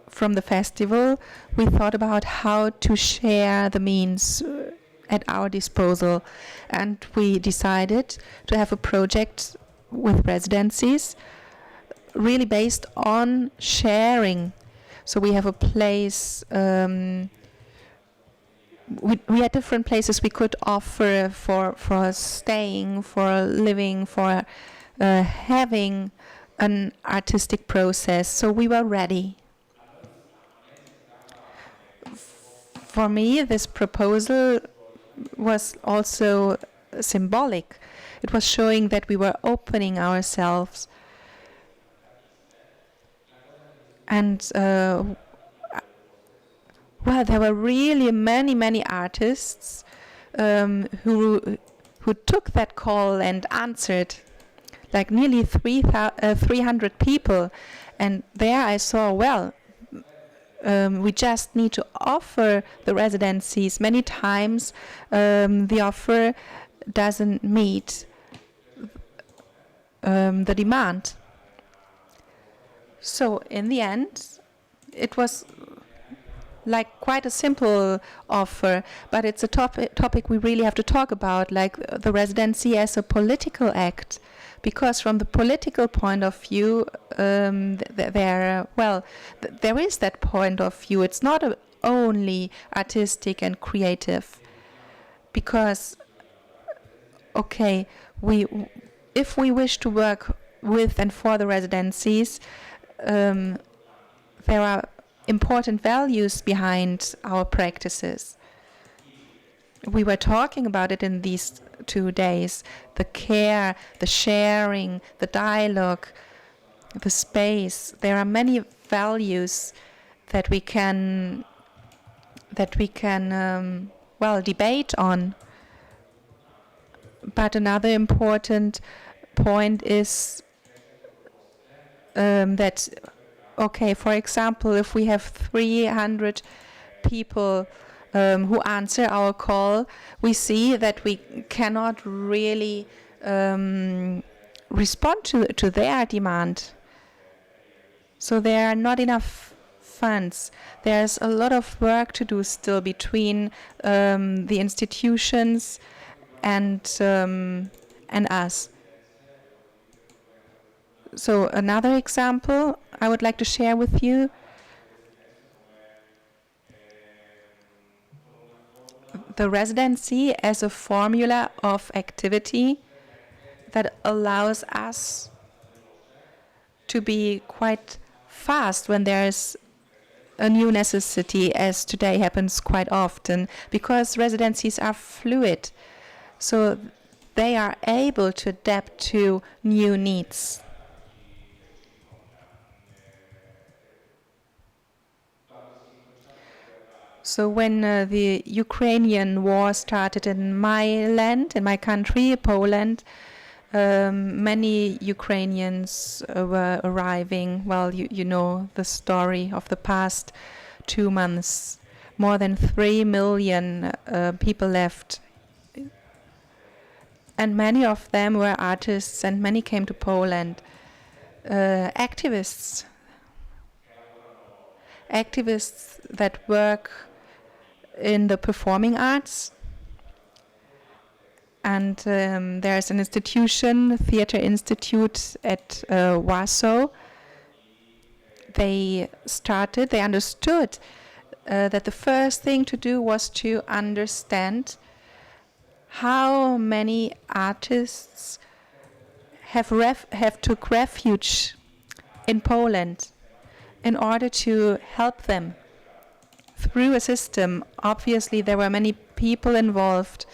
from the festival, we thought about how to share the means at our disposal. And we decided to have a project with residencies really based on sharing. So we have a place, we had different places we could offer for staying, for living, for having an artistic process. So we were ready. For me, this proposal was also symbolic. It was showing that we were opening ourselves. And well, there were really many artists who took that call and answered, like nearly 300 people. And there I saw, well, we just need to offer the residencies. Many times the offer doesn't meet the demand. So in the end, it was like quite a simple offer, but it's a topic we really have to talk about, like the residency as a political act. Because from the political point of view, there is that point of view. It's not only artistic and creative. Because, okay, if we wish to work with and for the residencies, there are important values behind our practices. We were talking about it in these 2 days: the care, the sharing, the dialogue, the space. There are many values that we can debate on. But another important point is that, okay, for example, if we have 300 people who answer our call, we see that we cannot really respond to their demand. So there are not enough funds. There's a lot of work to do still between the institutions and us. So another example I would like to share with you. The residency as a formula of activity that allows us to be quite fast when there's a new necessity, as today happens quite often, because residencies are fluid. So they are able to adapt to new needs. So when the Ukrainian war started in my land, in my country, Poland, many Ukrainians were arriving. Well, you know the story of the past 2 months. More than 3 million people left. And many of them were artists, and many came to Poland. Activists that work in the performing arts. And there's an institution, Theatre Institute at Warsaw. They understood that the first thing to do was to understand how many artists have took refuge in Poland in order to help them through a system. Obviously, there were many people involved.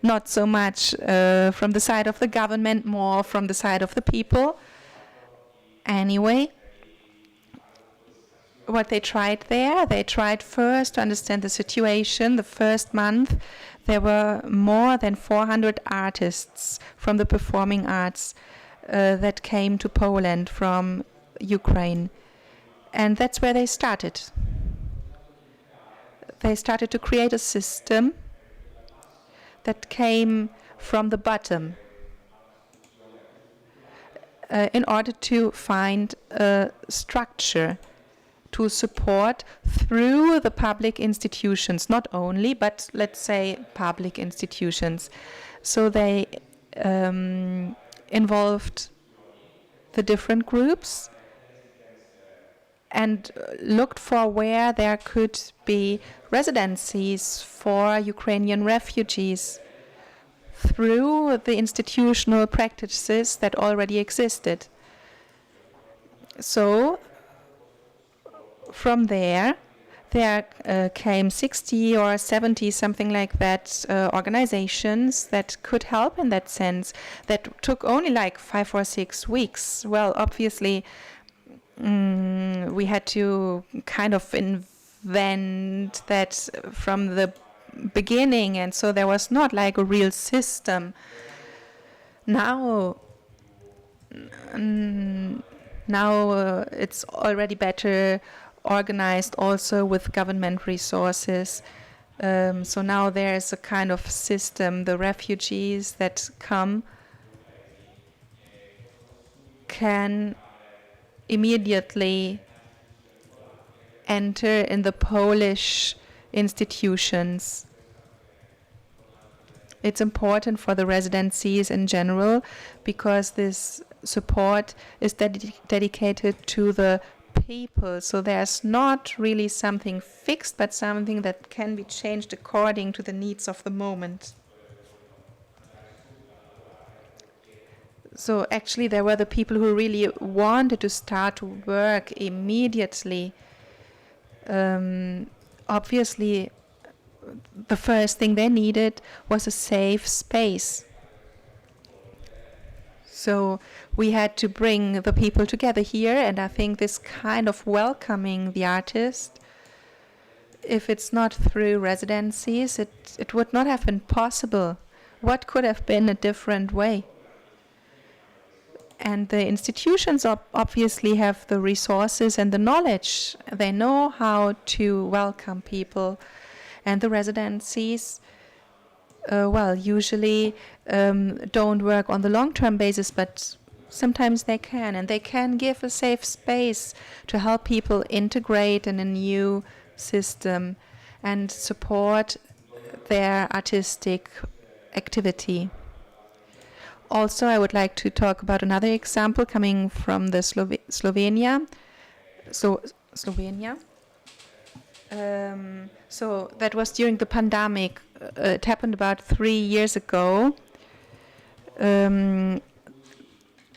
Not so much from the side of the government, more from the side of the people. Anyway, what they tried there, they tried first to understand the situation. The first month, there were more than 400 artists from the performing arts that came to Poland from Ukraine. And that's where they started. They started to create a system that came from the bottom in order to find a structure to support through the public institutions, not only, but let's say public institutions. So they involved the different groups and looked for where there could be residencies for Ukrainian refugees through the institutional practices that already existed. So from there came 60 or 70, something like that, organizations that could help in that sense, that took only like 5 or 6 weeks. Well, obviously, we had to kind of invent that from the beginning, and so there was not like a real system. Now it's already better organized also with government resources. So now there's a kind of system. The refugees that come can immediately enter in the Polish institutions. It's important for the residencies in general because this support is dedicated to the people. So there's not really something fixed, but something that can be changed according to the needs of the moment. So actually there were the people who really wanted to start to work immediately. Obviously, the first thing they needed was a safe space. So we had to bring the people together here, and I think this kind of welcoming the artist, if it's not through residencies, it would not have been possible. What could have been a different way? And the institutions obviously have the resources and the knowledge. They know how to welcome people. And the residencies, usually don't work on the long-term basis, but sometimes they can. And they can give a safe space to help people integrate in a new system and support their artistic activity. Also, I would like to talk about another example coming from the Slovenia. So that was during the pandemic. It happened about 3 years ago.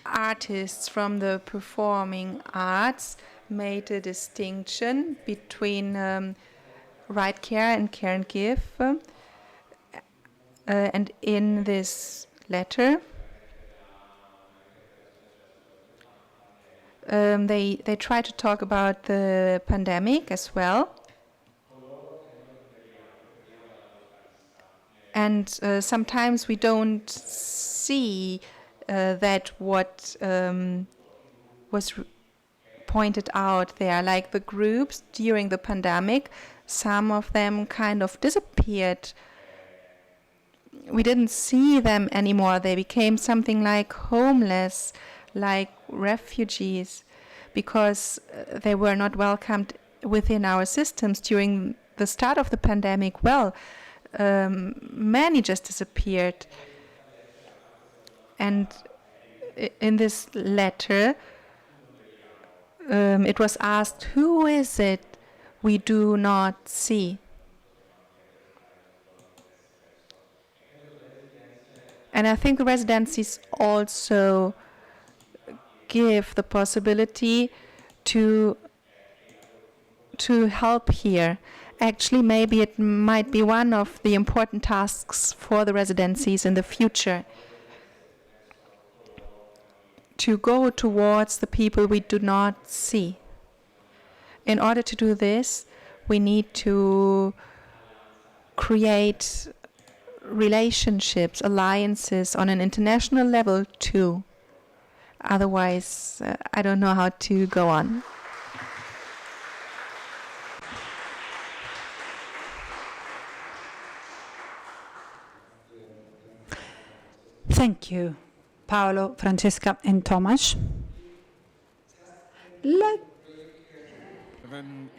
Artists from the performing arts made a distinction between right care and care and give. And in this letter, they try to talk about the pandemic as well. And sometimes we don't see that what was pointed out there, like the groups during the pandemic, some of them kind of disappeared. We didn't see them anymore. They became something like homeless, like refugees, because they were not welcomed within our systems during the start of the pandemic. Well, many just disappeared. And in this letter, it was asked, who is it we do not see? And I think the residencies also give the possibility to help here. Actually, maybe it might be one of the important tasks for the residencies in the future, to go towards the people we do not see. In order to do this, we need to create relationships, alliances on an international level too. Otherwise, I don't know how to go on. Thank you, Paolo, Francesca, and Tomasz.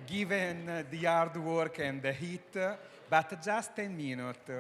Given the hard work and the heat, but just 10 minutes.